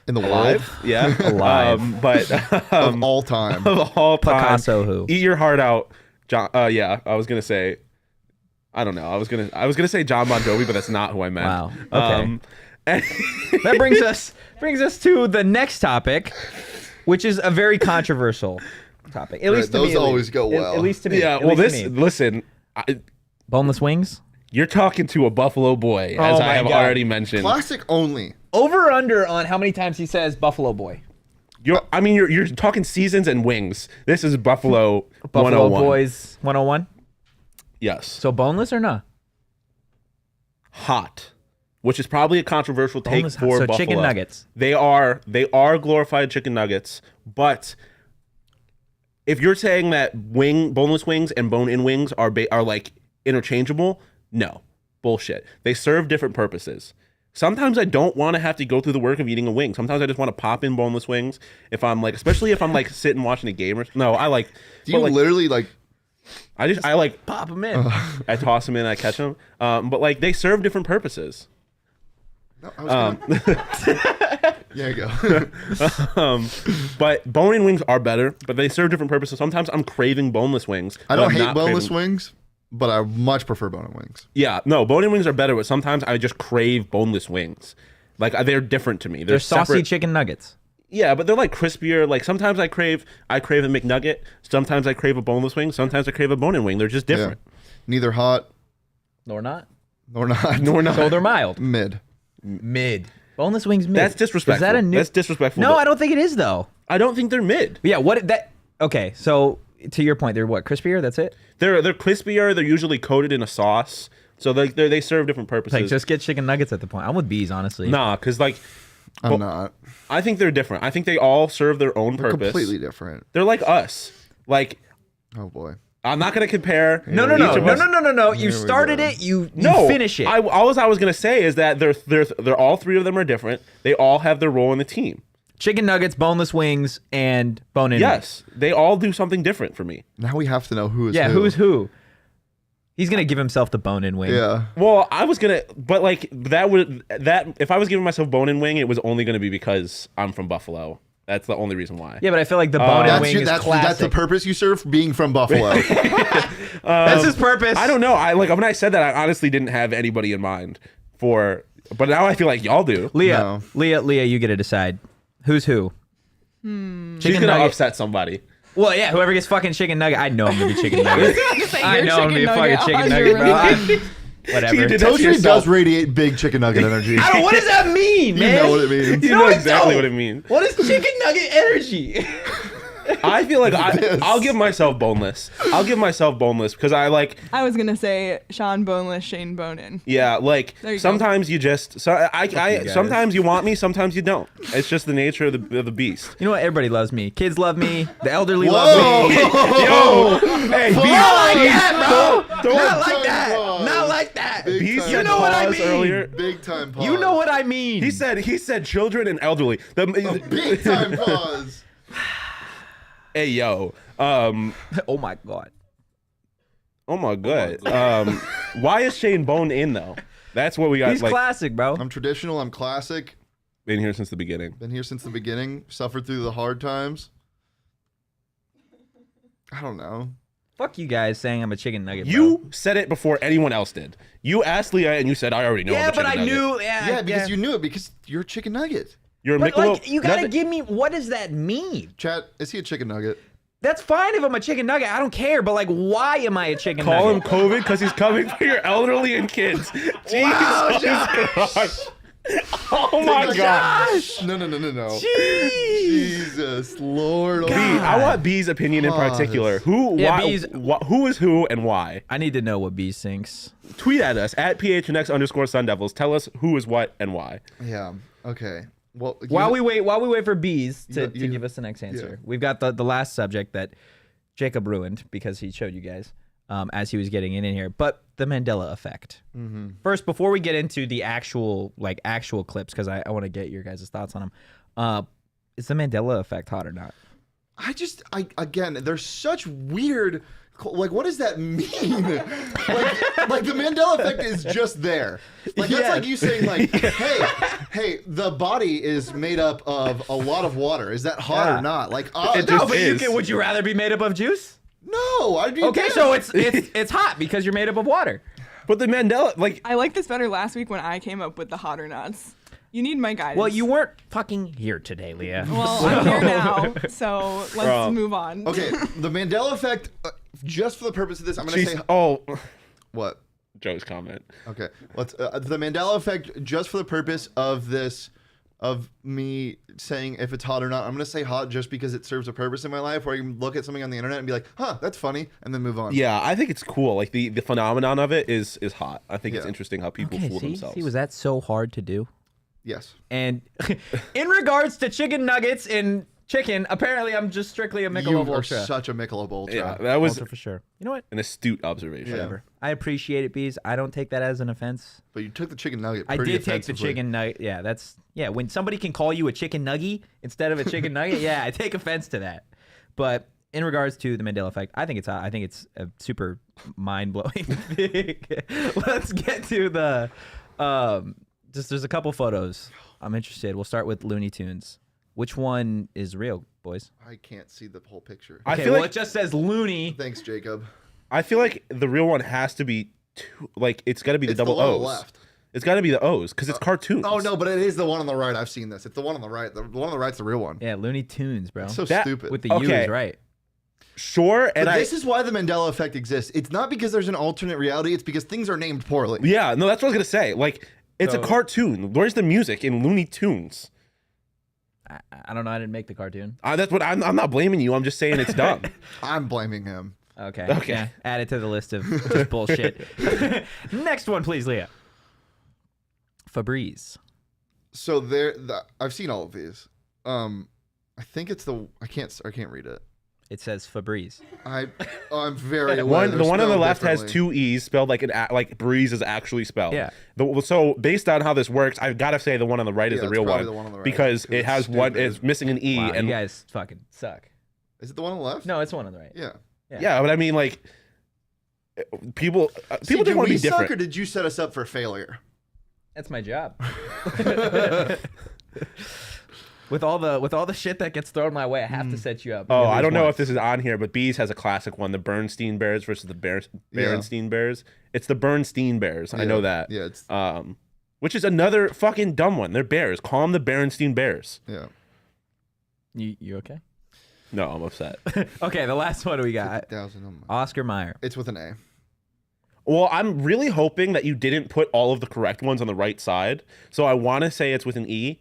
Speaker 2: In the
Speaker 3: alive.
Speaker 2: world?
Speaker 3: Yeah,
Speaker 1: Alive.
Speaker 3: but
Speaker 2: Of all time.
Speaker 3: of all time,
Speaker 1: Picasso who?
Speaker 3: Eat your heart out, John. Yeah, I was gonna say. I don't know. I was gonna say John Bon Jovi, but that's not who I meant.
Speaker 1: Wow. Okay.
Speaker 3: And
Speaker 1: That brings us to the next topic, which is a very controversial topic. At least to
Speaker 2: those
Speaker 1: me.
Speaker 2: always go well.
Speaker 1: At least to me.
Speaker 3: yeah,
Speaker 1: At
Speaker 3: well,
Speaker 1: least to
Speaker 3: this
Speaker 1: me.
Speaker 3: listen.
Speaker 1: Boneless wings.
Speaker 3: You're talking to a Buffalo boy, as
Speaker 1: Oh
Speaker 3: I
Speaker 1: my
Speaker 3: have
Speaker 1: God.
Speaker 3: already mentioned.
Speaker 2: Classic only.
Speaker 1: Over or under on how many times he says Buffalo Boy.
Speaker 3: You're talking seasons and wings. This is Buffalo
Speaker 1: Buffalo
Speaker 3: 101.
Speaker 1: Boys 101.
Speaker 3: Yes.
Speaker 1: So boneless or not?
Speaker 3: Hot, which is probably a controversial take
Speaker 1: Boneless hot.
Speaker 3: for
Speaker 1: So
Speaker 3: Buffalo.
Speaker 1: chicken nuggets.
Speaker 3: They are glorified chicken nuggets, but if you're saying that boneless wings and bone-in wings are like interchangeable, no, bullshit. They serve different purposes. Sometimes I don't want to have to go through the work of eating a wing. Sometimes I just want to pop in boneless wings if I'm like, especially if I'm like sitting watching a game or no. I like.
Speaker 2: Do you
Speaker 3: but, like,
Speaker 2: literally like
Speaker 3: I like
Speaker 1: Pop them in.
Speaker 3: I toss them in, I catch them. But like they serve different purposes.
Speaker 2: No, I was gonna... There you go.
Speaker 3: But bone-in wings are better, but they serve different purposes. Sometimes I'm craving boneless wings.
Speaker 2: I
Speaker 3: but
Speaker 2: don't
Speaker 3: I'm
Speaker 2: hate
Speaker 3: not
Speaker 2: boneless
Speaker 3: craving-
Speaker 2: wings, but I much prefer bone wings.
Speaker 3: Yeah, no, bone-in wings are better, but sometimes I just crave boneless wings. Like they're different to me.
Speaker 1: They're saucy
Speaker 3: separate.
Speaker 1: chicken nuggets.
Speaker 3: Yeah, but they're like crispier. Like sometimes I crave a McNugget. Sometimes I crave a boneless wing. Sometimes I crave a bone-in wing. They're just different.
Speaker 2: Yeah. Neither hot
Speaker 1: Nor not.
Speaker 2: nor not.
Speaker 3: Nor not.
Speaker 1: So they're mild.
Speaker 2: Mid.
Speaker 1: Mid. Boneless wings mid.
Speaker 3: That's disrespectful.
Speaker 1: Is that a new?
Speaker 3: That's disrespectful.
Speaker 1: No, I don't think it is though.
Speaker 3: I don't think they're mid.
Speaker 1: But yeah. What that? Okay. So to your point, they're what? Crispier? That's it.
Speaker 3: They're crispier. They're usually coated in a sauce, so they serve different purposes.
Speaker 1: Like just get chicken nuggets at the point. I'm with bees, honestly.
Speaker 3: Nah, because like
Speaker 2: I'm not.
Speaker 3: I think they're different. I think they all serve their own
Speaker 2: They're
Speaker 3: purpose.
Speaker 2: completely different.
Speaker 3: They're like us. Like
Speaker 2: Oh boy.
Speaker 3: I'm not gonna compare.
Speaker 1: No.
Speaker 3: each of us-
Speaker 1: You
Speaker 2: Here we
Speaker 1: started
Speaker 2: go.
Speaker 1: it. You
Speaker 3: No,
Speaker 1: finish it.
Speaker 3: All I was gonna say is that they're all three of them are different. They all have their role in the team.
Speaker 1: Chicken nuggets, boneless wings, and bone-in.
Speaker 3: Yes, they all do something different for me.
Speaker 2: Now we have to know who is
Speaker 1: Yeah.
Speaker 2: who.
Speaker 1: Who's who? He's gonna give himself the bone-in wing.
Speaker 2: Yeah.
Speaker 3: Well, I was gonna, but like that if I was giving myself bone-in wing, it was only gonna be because I'm from Buffalo. That's the only reason why.
Speaker 1: Yeah, but I feel like the bone-in
Speaker 2: That's,
Speaker 1: wing is
Speaker 2: that's
Speaker 1: classic.
Speaker 2: the purpose you serve, being from Buffalo.
Speaker 1: That's his purpose.
Speaker 3: I don't know. I like when I said that, I honestly didn't have anybody in mind for, but now I feel like y'all do.
Speaker 1: Leah,
Speaker 2: No.
Speaker 1: Leah, you get to decide who's who.
Speaker 3: She's gonna upset somebody.
Speaker 1: Well, yeah, whoever gets fucking chicken nugget, I know I'm gonna be chicken nugget. I
Speaker 6: You're
Speaker 1: know I'm gonna be
Speaker 6: chicken
Speaker 1: fucking
Speaker 6: nugget,
Speaker 1: chicken
Speaker 6: 100%.
Speaker 1: nugget, bro. Whatever.
Speaker 3: You did that to
Speaker 2: Totri
Speaker 3: yourself.
Speaker 2: does radiate big chicken nugget energy.
Speaker 1: I don't, what does that mean,
Speaker 2: You
Speaker 1: man?
Speaker 2: know what it means.
Speaker 3: You
Speaker 1: No,
Speaker 3: know
Speaker 1: I
Speaker 3: exactly
Speaker 1: don't.
Speaker 3: what it means.
Speaker 1: What is chicken nugget energy?
Speaker 3: I feel like I'll give myself boneless. I'll give myself boneless because I like.
Speaker 6: I was gonna say Shawn boneless, Shane bone-in.
Speaker 3: Yeah, like
Speaker 6: There you go.
Speaker 3: sometimes you just
Speaker 1: guys.
Speaker 3: sometimes you want me, sometimes you don't. It's just the nature of the beast.
Speaker 1: You know what? Everybody loves me. Kids love me. The elderly
Speaker 2: Whoa!
Speaker 1: love me.
Speaker 3: Yo, hey,
Speaker 1: Not like that, bro.
Speaker 3: Don't-
Speaker 1: Not like
Speaker 2: time
Speaker 1: that.
Speaker 2: pause.
Speaker 1: Not like that.
Speaker 2: Big
Speaker 3: Beast
Speaker 2: time
Speaker 1: You
Speaker 3: said
Speaker 1: know what I
Speaker 3: pause
Speaker 1: mean.
Speaker 3: earlier.
Speaker 2: Big time pause.
Speaker 1: You know what I mean.
Speaker 3: He said children and elderly.
Speaker 2: Big time pause.
Speaker 3: Hey yo.
Speaker 1: Oh my god.
Speaker 3: Oh my god. Why is Shane bone in though? That's what we got.
Speaker 1: He's
Speaker 3: like
Speaker 1: classic, bro.
Speaker 2: I'm traditional. I'm classic.
Speaker 3: been here since the beginning.
Speaker 2: Been here since the beginning. Suffered through the hard times. I don't know.
Speaker 1: Fuck you guys saying I'm a chicken nugget. Bro.
Speaker 3: You said it before anyone else did. You asked Leah and you said, I already know.
Speaker 1: Yeah,
Speaker 3: I'm a
Speaker 1: but I
Speaker 3: chicken nugget."
Speaker 1: knew.
Speaker 2: Yeah, because you knew it because you're a chicken nugget.
Speaker 3: You're a
Speaker 1: But
Speaker 3: Michelob.
Speaker 1: like, you gotta
Speaker 3: nothing-
Speaker 1: give me. What does that mean?
Speaker 2: Chat, is he a chicken nugget?
Speaker 1: That's fine if I'm a chicken nugget. I don't care. But like, why am I a chicken
Speaker 3: Call him
Speaker 1: nugget?
Speaker 3: COVID because he's coming for your elderly and kids. Jesus Christ. Oh my god.
Speaker 2: No.
Speaker 1: Jeez.
Speaker 2: Jesus. Jesus, Lord.
Speaker 3: B, I want B's opinion in particular. Who,
Speaker 1: Yeah,
Speaker 3: why,
Speaker 1: B's-
Speaker 3: who is who and why?
Speaker 1: I need to know what B thinks.
Speaker 3: Tweet at us at PHNX_Sun Devils. Tell us who is what and why.
Speaker 2: Yeah. Okay. Well,
Speaker 1: While we wait for B's to
Speaker 2: You-
Speaker 1: give us the next answer, we've got the last subject that Jacob ruined because he showed you guys as he was getting in here. But the Mandela Effect. First, before we get into the actual clips, because I want to get your guys' thoughts on them. Is the Mandela Effect hot or not?
Speaker 2: again, there's such weird. Like, what does that mean? like the Mandela Effect is just there. Like, that's like you saying, like, hey, the body is made up of a lot of water. Is that hot or not? Like,
Speaker 3: It
Speaker 1: No,
Speaker 3: just
Speaker 1: but
Speaker 3: is.
Speaker 1: would you rather be made up of juice?
Speaker 2: no. I'd be
Speaker 1: Okay,
Speaker 2: dead.
Speaker 1: so it's hot because you're made up of water.
Speaker 3: But the Mandela, like,
Speaker 6: I liked this better last week when I came up with the hot or nots. You need my guidance.
Speaker 1: Well, you weren't fucking here today, Leah.
Speaker 6: Well, I'm here now, so let's move on.
Speaker 2: Okay, the Mandela Effect. Just for the purpose of this, I'm gonna say what.
Speaker 3: Joe's comment.
Speaker 2: Okay, let's the Mandela Effect. Just for the purpose of this, of me saying if it's hot or not, I'm gonna say hot just because it serves a purpose in my life, where I can look at something on the internet and be like, "Huh, that's funny," and then move on.
Speaker 3: Yeah, I think it's cool. Like the phenomenon of it is hot. I think it's
Speaker 2: Yeah.
Speaker 3: interesting how people
Speaker 1: Okay,
Speaker 3: fool
Speaker 1: see,
Speaker 3: themselves.
Speaker 1: was that so hard to do?
Speaker 2: Yes.
Speaker 1: And in regards to chicken nuggets and chicken, apparently I'm just strictly a Michelob
Speaker 2: You are
Speaker 1: Ultra.
Speaker 2: such a Michelob Ultra.
Speaker 3: Yeah, that was
Speaker 1: Ultra for sure. You know what?
Speaker 3: an astute observation.
Speaker 2: Whatever.
Speaker 1: I appreciate it, Bees. I don't take that as an offense.
Speaker 2: But you took the chicken nugget.
Speaker 1: I
Speaker 2: Pretty
Speaker 1: did take the
Speaker 2: offensively.
Speaker 1: chicken nugget. Yeah, when somebody can call you a chicken nugget instead of a chicken nugget, yeah, I take offense to that. But in regards to the Mandela Effect, I think it's hot. I think it's a super mind-blowing thing. Let's get to the there's a couple photos. I'm interested. We'll start with Looney Tunes. Which one is real, boys?
Speaker 2: I can't see the whole picture.
Speaker 3: I
Speaker 1: Okay,
Speaker 3: feel
Speaker 1: well,
Speaker 3: like
Speaker 1: it just says Looney.
Speaker 2: Thanks, Jacob.
Speaker 3: I feel like the real one has to be it's got to be the
Speaker 2: It's the
Speaker 3: double
Speaker 2: one on
Speaker 3: O's.
Speaker 2: the left.
Speaker 3: It's got to be the O's because it's cartoons.
Speaker 2: Oh no, but it is the one on the right. I've seen this. It's the one on the right. The one on the right's the real one.
Speaker 1: Yeah, Looney Tunes, bro.
Speaker 2: So
Speaker 3: That-
Speaker 2: stupid.
Speaker 1: With the U
Speaker 3: Okay.
Speaker 1: is right.
Speaker 3: Sure, and
Speaker 2: But this is why the Mandela Effect exists. It's not because there's an alternate reality. It's because things are named poorly.
Speaker 3: yeah, no, that's what I was gonna say. Like, it's
Speaker 1: So-
Speaker 3: a cartoon. Where's the music in Looney Tunes?
Speaker 1: I don't know. I didn't make the cartoon.
Speaker 3: That's what I'm not blaming you. I'm just saying it's dumb.
Speaker 2: I'm blaming him.
Speaker 1: Okay.
Speaker 3: Okay.
Speaker 1: Yeah, add it to the list of just bullshit. Next one, please, Leah. Febreze.
Speaker 2: So I've seen all of these. I think it's I can't read it.
Speaker 1: It says Febreze.
Speaker 2: I'm very aware.
Speaker 3: The
Speaker 2: they're
Speaker 3: one on the
Speaker 2: spelled
Speaker 3: left has
Speaker 2: differently.
Speaker 3: 2 E's spelled like breeze is actually spelled.
Speaker 1: Yeah.
Speaker 3: So based on how this works, I've got to say the one on the right is
Speaker 2: Yeah,
Speaker 3: the
Speaker 2: it's
Speaker 3: real
Speaker 2: probably
Speaker 3: one,
Speaker 2: the one on the right,
Speaker 3: because
Speaker 2: 'cause
Speaker 3: it
Speaker 2: it's
Speaker 3: has one.
Speaker 2: stupid.
Speaker 3: It's missing an E,
Speaker 1: Wow,
Speaker 3: and
Speaker 1: you guys fucking suck.
Speaker 2: Is it the one on the left?
Speaker 1: No, it's the one on the right.
Speaker 2: Yeah.
Speaker 3: yeah, but I mean, like, people
Speaker 2: See,
Speaker 3: just
Speaker 2: did
Speaker 3: want to
Speaker 2: we
Speaker 3: be
Speaker 2: suck,
Speaker 3: different.
Speaker 2: or did you set us up for failure?
Speaker 1: That's my job. With all the shit that gets thrown my way, I have to set you up.
Speaker 3: Oh,
Speaker 1: At
Speaker 3: I
Speaker 1: least
Speaker 3: don't know
Speaker 1: once.
Speaker 3: if this is on here, but Bees has a classic one: the Bernstein Bears versus the Berenstein Bears. It's the Bernstein Bears. I know that.
Speaker 2: Yeah, it's
Speaker 3: Which is another fucking dumb one. They're bears. Call them the Berenstein Bears.
Speaker 2: yeah.
Speaker 1: You okay?
Speaker 3: No, I'm upset.
Speaker 1: Okay, the last one we got.
Speaker 2: 50,000 on my-
Speaker 1: Oscar Mayer.
Speaker 2: It's with an A.
Speaker 3: Well, I'm really hoping that you didn't put all of the correct ones on the right side. So I want to say it's with an E.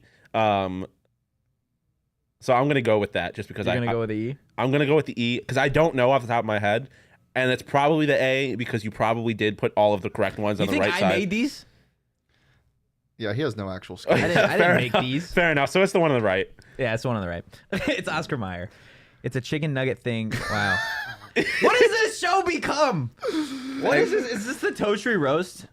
Speaker 3: So I'm gonna go with that just because
Speaker 1: You're gonna go with the E.
Speaker 3: I'm gonna go with the E because I don't know off the top of my head, and it's probably the A because you probably did put all of the correct ones
Speaker 1: You
Speaker 3: on the
Speaker 1: think
Speaker 3: right
Speaker 1: I
Speaker 3: side.
Speaker 1: made these?
Speaker 2: Yeah, he has no actual skill.
Speaker 1: I
Speaker 3: Fair
Speaker 1: didn't make
Speaker 3: enough.
Speaker 1: these.
Speaker 3: Fair enough. So it's the one on the right.
Speaker 1: Yeah, it's the one on the right. It's Oscar Mayer. It's a chicken nugget thing. Wow. What has this show become? What is this? Is this the Totri roast?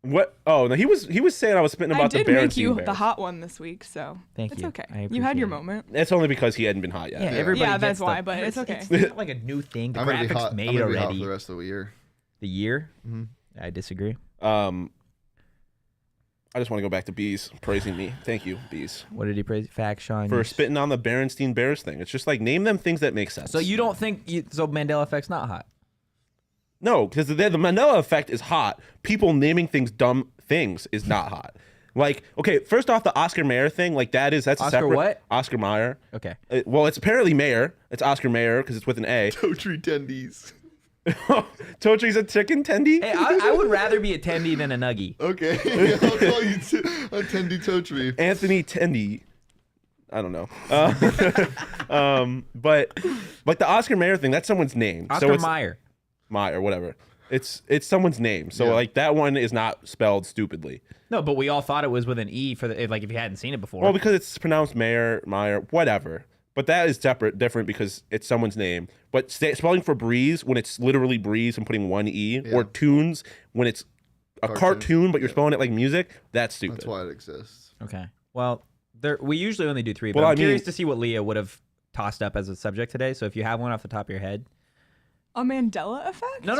Speaker 3: What? Oh no, he was saying I was spitting
Speaker 6: I
Speaker 3: about
Speaker 6: did
Speaker 3: the
Speaker 6: make
Speaker 3: Berenstein
Speaker 6: you
Speaker 3: Bears.
Speaker 6: the hot one this week, so
Speaker 1: Thank
Speaker 6: it's
Speaker 1: you.
Speaker 6: okay.
Speaker 1: I
Speaker 6: You had your
Speaker 1: appreciate it.
Speaker 6: moment.
Speaker 3: It's only because he hadn't been hot yet.
Speaker 1: Yeah, everybody.
Speaker 6: Yeah,
Speaker 1: gets
Speaker 6: that's
Speaker 1: the-
Speaker 6: why, but it's okay.
Speaker 1: It's not like a new thing. The
Speaker 2: I'm gonna be
Speaker 1: graphics
Speaker 2: hot. I'm
Speaker 1: made
Speaker 2: gonna be hot
Speaker 1: already.
Speaker 2: for the rest of the year.
Speaker 1: The year? I disagree.
Speaker 3: I just want to go back to Bees praising me. Thank you, Bees,
Speaker 1: What did he praise? Fact, Sean.
Speaker 3: for spitting on the Berenstein Bears thing. It's just like name them things that make sense.
Speaker 1: So you don't think so? Mandela Effect's not hot.
Speaker 3: No, because the Mandela Effect is hot. People naming things dumb things is not hot. Like, okay, first off, the Oscar Mayer thing, like that's a
Speaker 1: Oscar
Speaker 3: separate.
Speaker 1: what?
Speaker 3: Oscar Mayer.
Speaker 1: Okay.
Speaker 3: Well, it's apparently Mayer. It's Oscar Mayer because it's with an A.
Speaker 2: Totri tendies.
Speaker 3: Totri's a chicken tendy.
Speaker 1: Hey, I would rather be a tendy than a nuggie.
Speaker 2: Okay, I'll call you a tendy Totri.
Speaker 3: Anthony Tendy. I don't know. But like the Oscar Mayer thing, that's someone's name.
Speaker 1: Oscar
Speaker 3: it's,
Speaker 1: Meyer.
Speaker 3: Meyer, whatever. It's someone's name. So
Speaker 2: Yeah.
Speaker 3: like that one is not spelled stupidly.
Speaker 1: No, but we all thought it was with an E for the like if you hadn't seen it before.
Speaker 3: Well, because it's pronounced Meyer, whatever. But that is different because it's someone's name. But spelling for breeze when it's literally breeze and putting one E, or tunes when it's a cartoon but you're spelling it like music, that's stupid.
Speaker 2: That's why it exists.
Speaker 1: Okay. Well, we usually only do 3, but
Speaker 3: Well,
Speaker 1: I'm curious to see what Leah would have tossed up as a subject today. So if you have one off the top of your head.
Speaker 6: A Mandela Effect?
Speaker 1: No.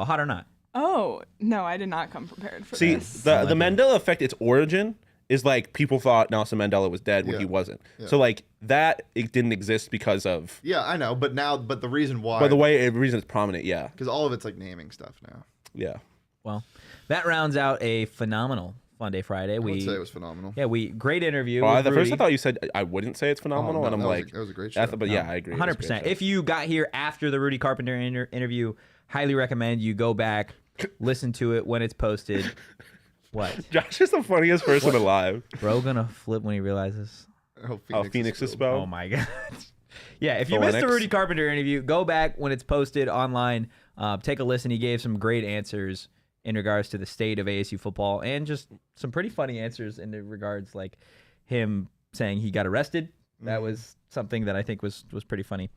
Speaker 1: A hot or not.
Speaker 6: Oh, no, I did not come prepared for
Speaker 3: See,
Speaker 6: this.
Speaker 3: the Mandela Effect, its origin is like people thought Nelson Mandela was dead when he wasn't.
Speaker 2: Yeah.
Speaker 3: So like that it didn't exist because of
Speaker 2: Yeah, I know, but the reason why,
Speaker 3: the reason it's prominent, yeah.
Speaker 2: because all of it's like naming stuff now.
Speaker 3: Yeah.
Speaker 1: Well, that rounds out a phenomenal Fun Day Friday.
Speaker 2: I would say it was phenomenal.
Speaker 1: Yeah, great interview.
Speaker 3: Well,
Speaker 1: with
Speaker 3: the first
Speaker 1: Rudy.
Speaker 3: I thought you said I wouldn't say it's phenomenal,
Speaker 2: no,
Speaker 3: and I'm
Speaker 2: that was
Speaker 3: like,
Speaker 2: that was a great show.
Speaker 3: but yeah, I agree.
Speaker 1: 100%. If you got here after the Rudy Carpenter interview, highly recommend you go back, listen to it when it's posted. What?
Speaker 3: Josh is the funniest person alive.
Speaker 1: Bro gonna flip when he realizes.
Speaker 2: Oh,
Speaker 3: Phoenix is
Speaker 2: spilled.
Speaker 3: spelled.
Speaker 1: Oh my god. Yeah, if you missed the Rudy Carpenter interview, go back when it's posted online. Take a listen. He gave some great answers in regards to the state of ASU football and just some pretty funny answers in regards like him saying he got arrested. That was something that I think was pretty funny.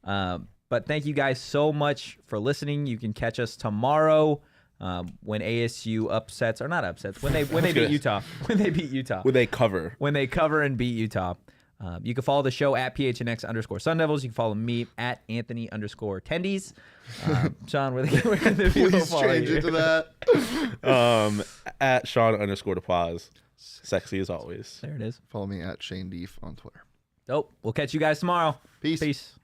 Speaker 1: But thank you guys so much for listening. You can catch us tomorrow when ASU upsets, or not upsets, when they beat Utah. When they beat Utah.
Speaker 3: When they cover.
Speaker 1: When they cover and beat Utah. You can follow the show at PHNX_Sun Devils. You can follow me at Anthony_Tendies. Sean, where can the people
Speaker 2: Please
Speaker 1: follow
Speaker 2: change
Speaker 1: you?
Speaker 2: it to that.
Speaker 3: At Sean_DePaz. Sexy as always.
Speaker 1: There it is.
Speaker 2: Follow me at Shane Deef on Twitter.
Speaker 1: Dope. We'll catch you guys tomorrow.
Speaker 2: Peace.
Speaker 1: Peace.